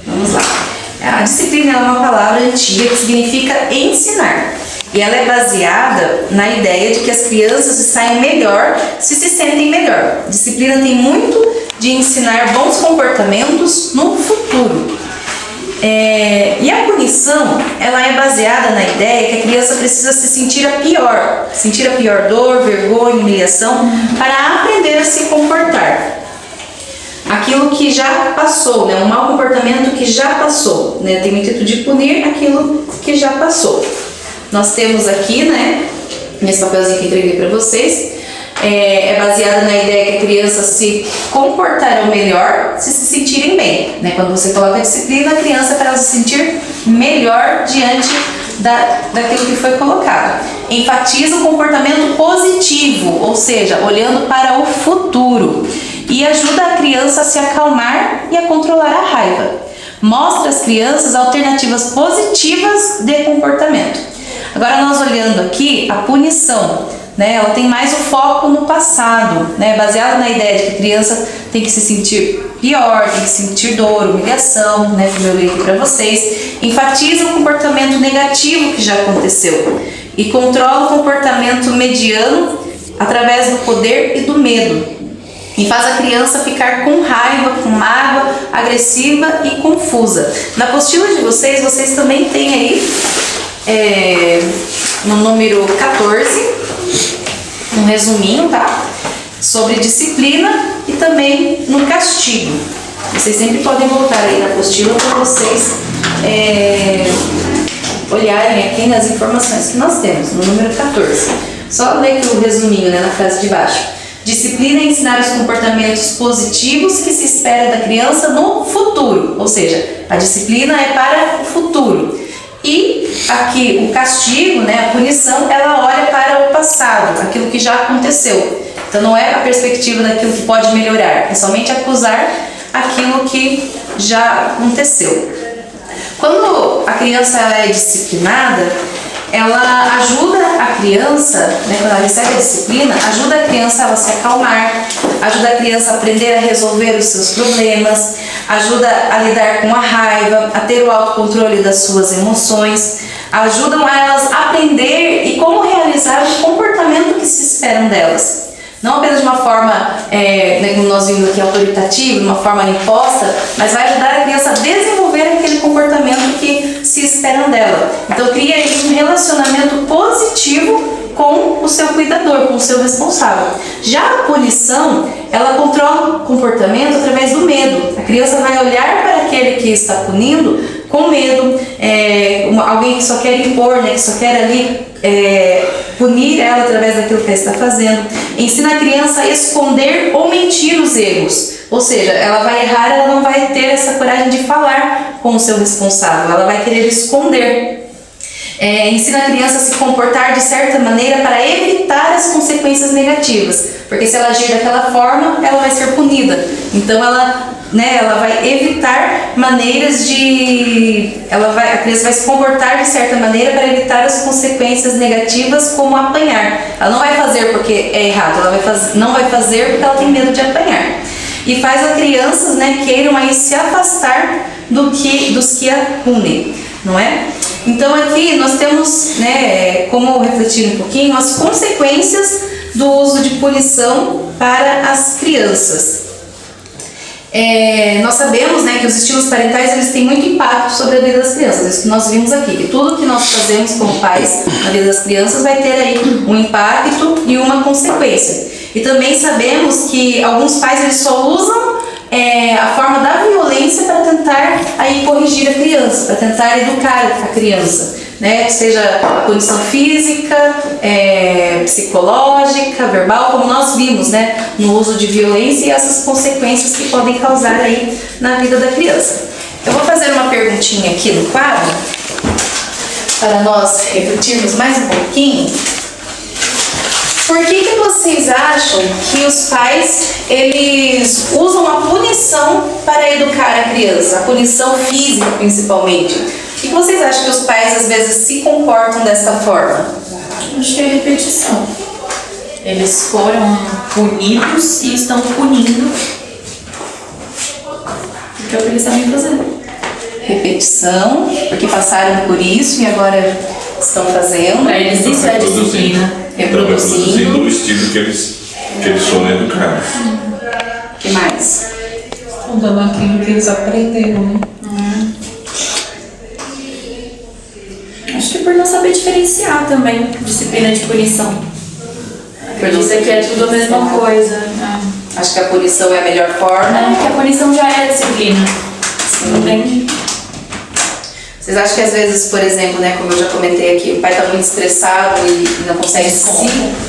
Speaker 1: Vamos lá. A disciplina é uma palavra antiga que significa ensinar. E ela é baseada na ideia de que as crianças se saem melhor se sentem melhor. Disciplina tem muito de ensinar bons comportamentos no futuro. E a punição, ela é baseada na ideia que a criança precisa se sentir a pior dor, vergonha, humilhação, para aprender a se comportar. Aquilo que já passou, né? Um mau comportamento que já passou, né? Tem o intuito de punir aquilo que já passou. Nós temos aqui, né, nesse papelzinho que entreguei para vocês, é baseada na ideia que a criança se comportarão melhor se sentirem bem, né? Quando você coloca a disciplina, a criança para ela se sentir melhor diante daquilo que foi colocado. Enfatiza o comportamento positivo, ou seja, olhando para o futuro, e ajuda a criança a se acalmar e a controlar a raiva. Mostra às crianças alternativas positivas de comportamento. Agora nós olhando aqui a punição, né? Ela tem mais o foco no passado, né? Baseado na ideia de que a criança tem que se sentir pior, tem que sentir dor, humilhação, né? Como eu li aqui para vocês. Enfatiza o comportamento negativo que já aconteceu e controla o comportamento mediano
Speaker 7: através do poder e do medo. E faz a criança ficar com raiva, com mágoa, agressiva e confusa. Na apostila de vocês também tem aí, no número 14, um resuminho, tá? Sobre disciplina e também no castigo. Vocês sempre podem voltar aí na apostila para vocês olharem aqui nas informações que nós temos, no número 14. Só ler aqui o resuminho, né, na frase de baixo. Disciplina é ensinar os comportamentos positivos que se espera da criança no futuro, ou seja, a disciplina é para o futuro. E aqui o castigo, né, a punição, ela olha para o passado, aquilo que já aconteceu. Então não é a perspectiva daquilo que pode melhorar, é somente acusar aquilo que já aconteceu. Quando a criança é disciplinada, ela ajuda a criança, né, quando ela recebe a disciplina, ajuda a criança a se acalmar, ajuda a criança a aprender a resolver os seus problemas, ajuda a lidar com a raiva, a ter o autocontrole das suas emoções, ajudam a elas a aprender e como realizar o comportamento que se esperam delas. Não apenas de uma forma, como nós vimos aqui, autoritativa, de uma forma imposta, mas vai ajudar a criança a desenvolver aquele comportamento que se esperam dela. Então cria aí um relacionamento positivo com o seu cuidador, com o seu responsável. Já a punição, ela controla o comportamento através do medo. A criança vai olhar para aquele que está punindo com medo, alguém que só quer impor, né, que só quer ali punir ela através daquilo que ela está fazendo. Ensina a criança a esconder ou mentir os erros. Ou seja, ela vai errar, ela não vai ter essa coragem de falar com o seu responsável, ela vai querer esconder. Ensina a criança a se comportar de certa maneira para evitar as consequências negativas, porque se ela agir daquela forma, ela vai ser punida. Então ela vai evitar maneiras a criança vai se comportar de certa maneira para evitar as consequências negativas, como apanhar. Ela não vai fazer porque é errado, não vai fazer porque ela tem medo de apanhar. E faz as crianças, né, queiram aí se afastar dos que a punem, não é? Então aqui nós temos, né, como refletir um pouquinho as consequências do uso de punição para as crianças. Nós sabemos, né, que os estilos parentais eles têm muito impacto sobre a vida das crianças, isso que nós vimos aqui, que tudo que nós fazemos como pais na vida das crianças vai ter aí um impacto e uma consequência. E também sabemos que alguns pais eles só usam a forma da violência para tentar aí corrigir a criança, para tentar educar a criança, né? Seja punição física, psicológica, verbal, como nós vimos, né, no uso de violência e essas consequências que podem causar aí na vida da criança. Eu vou fazer uma perguntinha aqui no quadro para nós refletirmos mais um pouquinho. Por que vocês acham que os pais eles usam a punição para educar a criança, a punição física principalmente? Por que vocês acham que os pais às vezes se comportam dessa forma?
Speaker 4: Acho que é repetição. Eles foram punidos e estão punindo porque é o que eles sabem fazer.
Speaker 7: Repetição, porque passaram por isso e agora estão fazendo.
Speaker 4: Para eles isso é disciplina.
Speaker 7: Reproduzindo
Speaker 3: o estilo que eles foram educados.
Speaker 7: O que mais?
Speaker 2: Estão dando aquilo que eles aprenderam, né?
Speaker 4: Acho que por não saber diferenciar também disciplina de punição. Por isso aqui é tudo a mesma coisa.
Speaker 7: Acho que a punição é a melhor forma.
Speaker 4: Que a punição já é disciplina. Entende?
Speaker 7: Vocês acham que às vezes, por exemplo, né, como eu já comentei aqui, o pai está muito estressado e não consegue se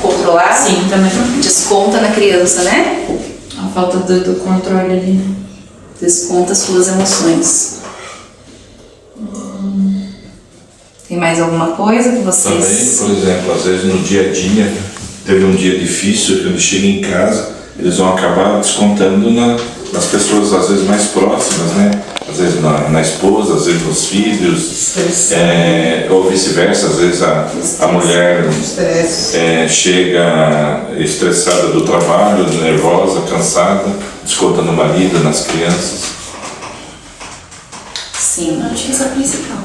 Speaker 7: controlar?
Speaker 4: Sim, também.
Speaker 7: Desconta na criança, né?
Speaker 4: A falta do controle ali, né?
Speaker 7: Desconta as suas emoções. Tem mais alguma coisa que vocês...
Speaker 3: Também, por exemplo, às vezes no dia a dia, teve um dia difícil, quando chega em casa, eles vão acabar descontando nas pessoas, às vezes, mais próximas, né? Às vezes na esposa, às vezes nos filhos, ou vice-versa. Às vezes a mulher chega estressada do trabalho, nervosa, cansada, desconta no marido, nas crianças.
Speaker 7: Sim.
Speaker 4: Acho que isso é o principal.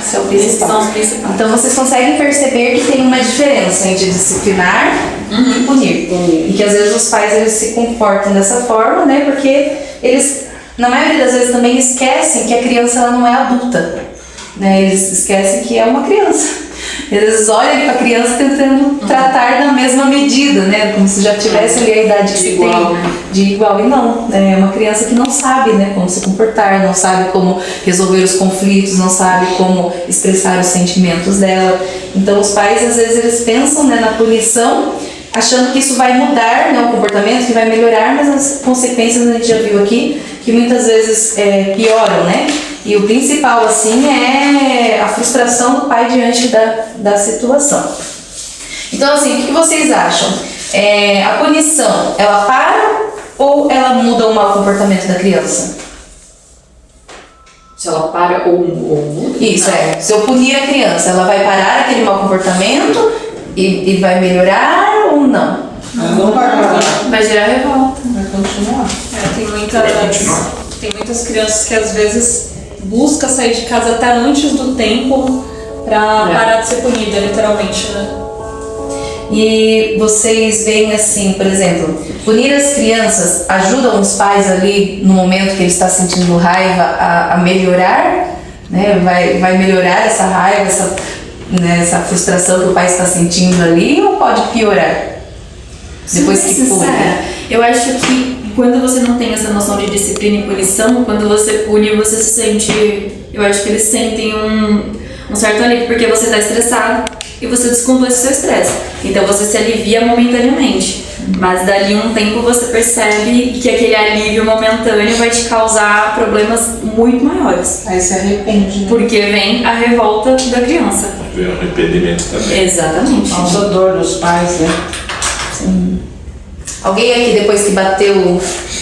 Speaker 7: Esse é o principal.
Speaker 4: Esses são os principais.
Speaker 7: Então vocês conseguem perceber que tem uma diferença entre disciplinar e punir. E que às vezes os pais eles se comportam dessa forma, né? Porque eles, na maioria das vezes, também esquecem que a criança ela não é adulta, né? Eles esquecem que é uma criança. Eles olham para a criança tentando tratar na mesma medida, né? Como se já tivesse ali a idade que se tem de igual. E não, né? É uma criança que não sabe, né, como se comportar, não sabe como resolver os conflitos, não sabe como expressar os sentimentos dela. Então os pais, às vezes, eles pensam, né, na punição, achando que isso vai mudar, né, o comportamento, que vai melhorar, mas as consequências a gente já viu aqui, que muitas vezes pioram, né? E o principal, assim, é a frustração do pai diante da situação. Então, assim, o que vocês acham? A punição, ela para ou ela muda o mau comportamento da criança?
Speaker 4: Se ela para ou muda.
Speaker 7: Isso, Se eu punir a criança, ela vai parar aquele mau comportamento e vai melhorar ou não?
Speaker 6: Não vai parar.
Speaker 4: Vai gerar revolta.
Speaker 2: Vai continuar.
Speaker 5: Tem muitas crianças que às vezes buscam sair de casa até antes do tempo pra parar de ser punida, literalmente, né?
Speaker 7: E vocês veem assim, por exemplo, punir as crianças ajudam os pais ali no momento que ele está sentindo raiva a melhorar, né? Vai melhorar essa raiva, essa frustração que o pai está sentindo ali, ou pode piorar? Depois que
Speaker 4: sincera, eu acho que quando você não tem essa noção de disciplina e punição, quando você pune, você se sente... Eu acho que eles sentem um certo alívio, porque você está estressado e você desconta esse seu estresse. Então você se alivia momentaneamente. Mas dali um tempo você percebe que aquele alívio momentâneo vai te causar problemas muito maiores.
Speaker 2: Aí se arrepende, né?
Speaker 4: Porque vem a revolta da criança.
Speaker 3: Vem o arrependimento também.
Speaker 4: Exatamente.
Speaker 6: Causa dor dos pais, né?
Speaker 7: Sim. Alguém aqui depois que bateu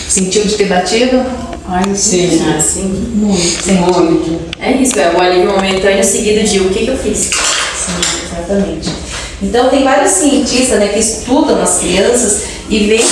Speaker 7: sentiu de ter batido?
Speaker 2: Ai,
Speaker 6: Sim.
Speaker 4: Sim.
Speaker 6: Muito.
Speaker 4: É isso, é o alívio momentâneo seguido de o que eu fiz.
Speaker 7: Sim, exatamente. Então tem vários cientistas, né, que estudam as crianças e veem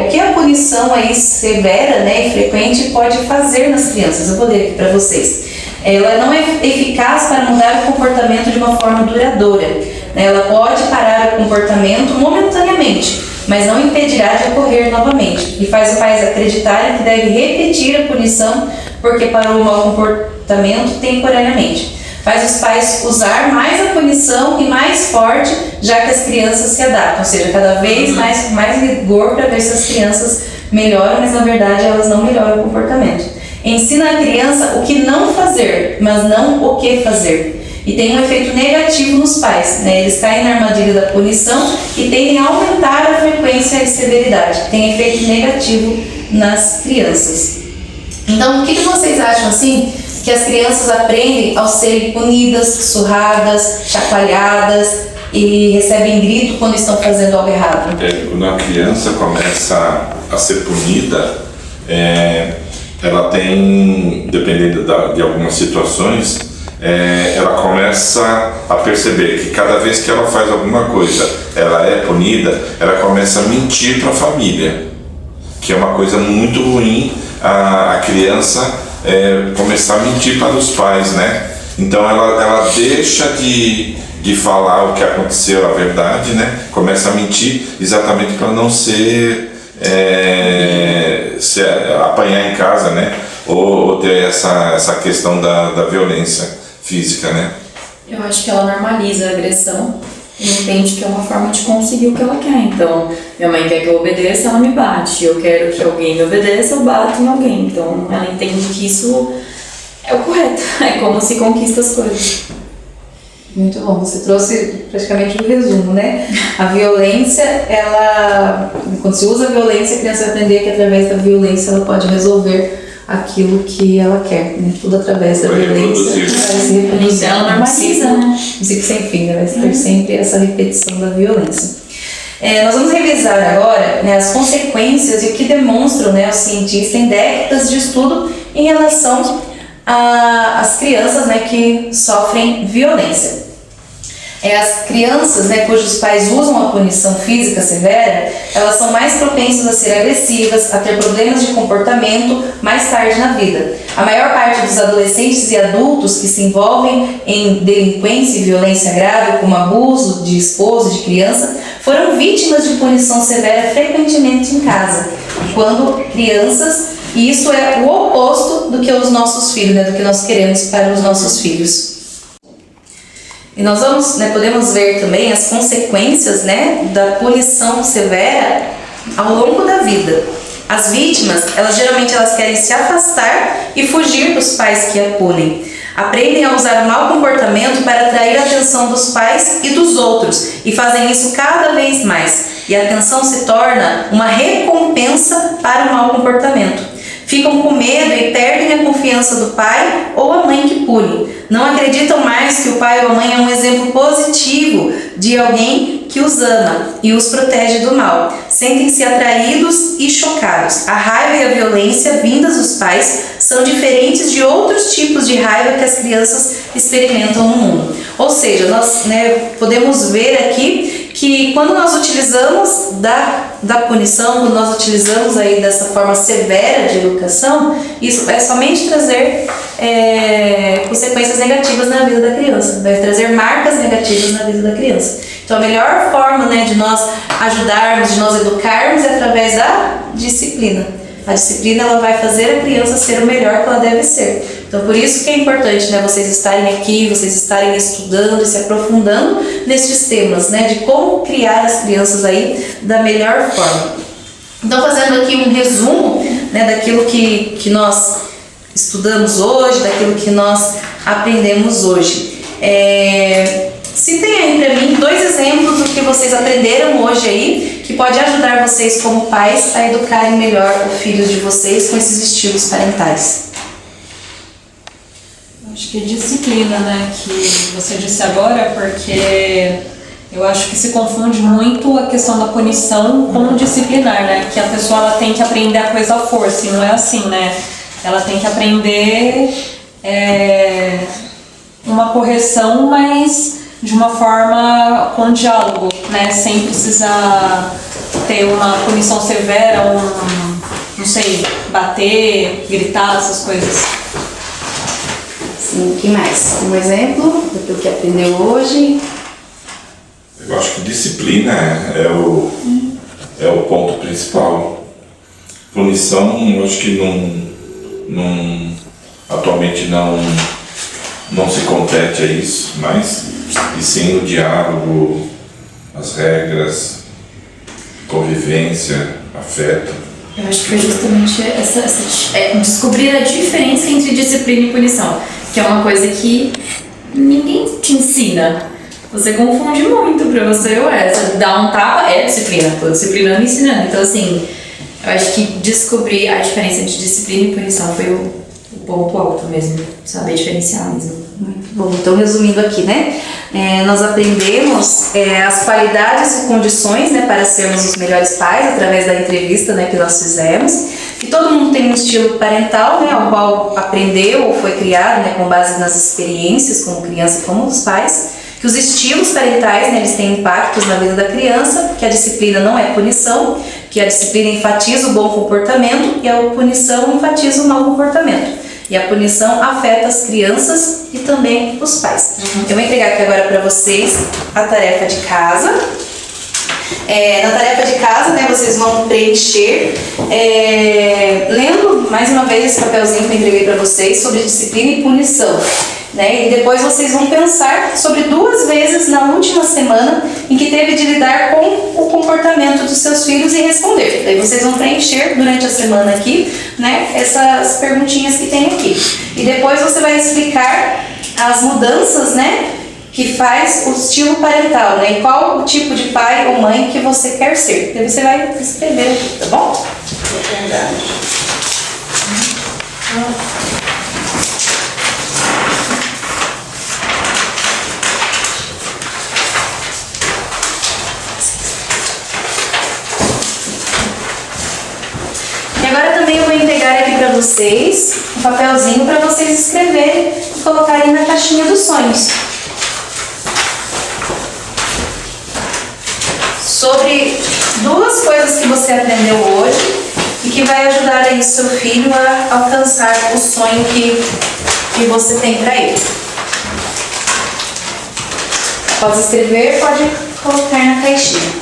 Speaker 7: o que a punição aí severa, né, e frequente pode fazer nas crianças. Eu vou ler aqui para vocês. Ela não é eficaz para mudar o comportamento de uma forma duradoura, né? Ela pode parar o comportamento momentaneamente, mas não impedirá de ocorrer novamente, e faz o pai acreditar que deve repetir a punição porque parou o mau comportamento temporariamente. Faz os pais usar mais a punição e mais forte, já que as crianças se adaptam, ou seja, cada vez mais rigor para ver se as crianças melhoram, mas na verdade elas não melhoram o comportamento. Ensina a criança o que não fazer, mas não o que fazer. E tem um efeito negativo nos pais, né? Eles caem na armadilha da punição e tendem a aumentar a frequência e severidade. Tem efeito negativo nas crianças. Então, o que vocês acham assim que as crianças aprendem ao serem punidas, surradas, chacoalhadas e recebem grito quando estão fazendo algo errado?
Speaker 3: Quando a criança começa a ser punida, ela tem, dependendo de algumas situações, ela começa a perceber que cada vez que ela faz alguma coisa, ela é punida, ela começa a mentir para a família, que é uma coisa muito ruim a criança começar a mentir para os pais, né? Então ela deixa de falar o que aconteceu, a verdade, né? Começa a mentir exatamente para não se apanhar em casa, né? Ou ter essa questão da violência física, né?
Speaker 4: Eu acho que ela normaliza a agressão e entende que é uma forma de conseguir o que ela quer. Então, minha mãe quer que eu obedeça, ela me bate. Eu quero que alguém me obedeça, eu bato em alguém. Então, ela entende que isso é o correto. É como se conquista as coisas.
Speaker 7: Muito bom, você trouxe praticamente um resumo, né? A violência, quando se usa a violência, a criança vai aprender que através da violência ela pode resolver aquilo que ela quer, né? Tudo através da violência vai se reproduzir.
Speaker 4: Ela normaliza, né?
Speaker 7: Um ciclo sem fim, né? Vai ter sempre essa repetição da violência. Nós vamos revisar agora, né, as consequências e o que demonstram, né, os cientistas em décadas de estudo em relação às crianças, né, que sofrem violência. As crianças, né, cujos pais usam a punição física severa, elas são mais propensas a ser agressivas, a ter problemas de comportamento mais tarde na vida. A maior parte dos adolescentes e adultos que se envolvem em delinquência e violência grave, como abuso de esposo, de criança, foram vítimas de punição severa frequentemente em casa, quando crianças, e isso é o oposto do que os nossos filhos, né, do que nós queremos para os nossos filhos. E nós vamos, né, podemos ver também as consequências, né, da punição severa ao longo da vida. As vítimas, geralmente querem se afastar e fugir dos pais que a punem. Aprendem a usar o mau comportamento para atrair a atenção dos pais e dos outros e fazem isso cada vez mais. E a atenção se torna uma recompensa para o mau comportamento. Ficam com medo e perdem a confiança do pai ou a mãe que pune. Não acreditam mais que o pai ou a mãe é um exemplo positivo de alguém que os ama e os protege do mal. Sentem-se atraídos e chocados. A raiva e a violência vindas dos pais são diferentes de outros tipos de raiva que as crianças experimentam no mundo. Ou seja, nós, né, podemos ver aqui que quando nós utilizamos da punição, quando nós utilizamos aí dessa forma severa de educação, isso vai somente trazer consequências negativas na vida da criança, vai trazer marcas negativas na vida da criança. Então a melhor forma, né, de nós ajudarmos, de nós educarmos é através da disciplina. A disciplina ela vai fazer a criança ser o melhor que ela deve ser. Então por isso que é importante, né, vocês estarem aqui, vocês estarem estudando e se aprofundando nesses temas, né, de como criar as crianças aí da melhor forma. Então fazendo aqui um resumo, né, daquilo que nós estudamos hoje, daquilo que nós aprendemos hoje. Citem aí para mim 2 exemplos do que vocês aprenderam hoje aí, que pode ajudar vocês como pais a educarem melhor os filhos de vocês com esses estilos parentais.
Speaker 5: Acho que disciplina, né, que você disse agora, porque eu acho que se confunde muito a questão da punição com disciplinar, né, que a pessoa ela tem que aprender a coisa à força, e não é assim, né, ela tem que aprender uma correção, mas de uma forma com diálogo, né, sem precisar ter uma punição severa, não sei, bater, gritar, essas coisas.
Speaker 7: Sim, o que mais? Um exemplo do que aprendeu hoje?
Speaker 3: Eu acho que disciplina é o ponto principal. Punição, eu acho que atualmente não se compete a isso, mas e sim o diálogo, as regras, convivência, afeto.
Speaker 4: Eu acho que foi justamente descobrir a diferença entre disciplina e punição, que é uma coisa que ninguém te ensina. Você confunde muito pra você, você dá um tapa, é disciplina, tô disciplinando e ensinando. Então assim, eu acho que descobrir a diferença entre disciplina e punição foi o ponto alto mesmo, saber diferenciar mesmo.
Speaker 7: Muito bom. Então, resumindo aqui, né? Nós aprendemos as qualidades e condições, né, para sermos os melhores pais através da entrevista, né, que nós fizemos. E todo mundo tem um estilo parental, né, ao qual aprendeu ou foi criado, né, com base nas experiências como criança e como os pais. Que os estilos parentais, né, eles têm impactos na vida da criança, que a disciplina não é punição, que a disciplina enfatiza o bom comportamento e a punição enfatiza o mau comportamento. E a punição afeta as crianças e também os pais. Eu vou entregar aqui agora para vocês a tarefa de casa. Na tarefa de casa, né, vocês vão preencher, lendo mais uma vez esse papelzinho que eu entreguei para vocês sobre disciplina e punição. Né? E depois vocês vão pensar sobre 2 vezes na última semana em que teve de lidar com o comportamento dos seus filhos e responder. Daí vocês vão preencher durante a semana aqui, né, essas perguntinhas que tem aqui. E depois você vai explicar as mudanças, né, que faz o estilo parental, né, e qual o tipo de pai ou mãe que você quer ser. Daí você vai escrever aqui, tá bom?
Speaker 6: É verdade.
Speaker 7: E agora também eu vou entregar aqui para vocês um papelzinho para vocês escreverem e colocarem na caixinha dos sonhos. Sobre 2 coisas que você aprendeu hoje e que vai ajudar aí o seu filho a alcançar o sonho que você tem para ele. Após escrever, pode colocar na caixinha.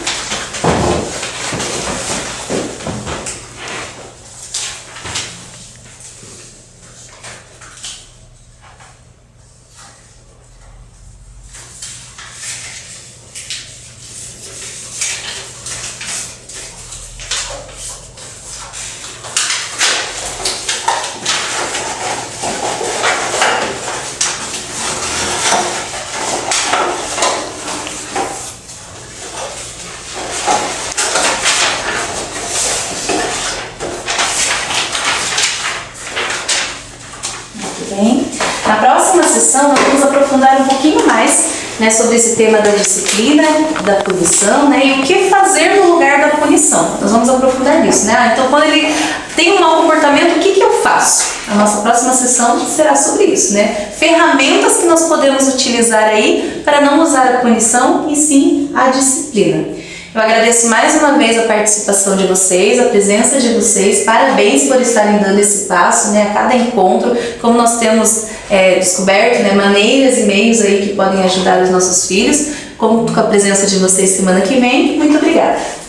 Speaker 7: né, sobre esse tema da disciplina, da punição, né, e o que fazer no lugar da punição. Nós vamos aprofundar nisso, né? Então, quando ele tem um mau comportamento, o que eu faço? A nossa próxima sessão será sobre isso, né? Ferramentas que nós podemos utilizar aí para não usar a punição e sim a disciplina. Eu agradeço mais uma vez a participação de vocês, a presença de vocês, parabéns por estarem dando esse passo, né, a cada encontro, como nós temos descoberto, né, maneiras e meios aí que podem ajudar os nossos filhos, conto com a presença de vocês semana que vem, muito obrigada!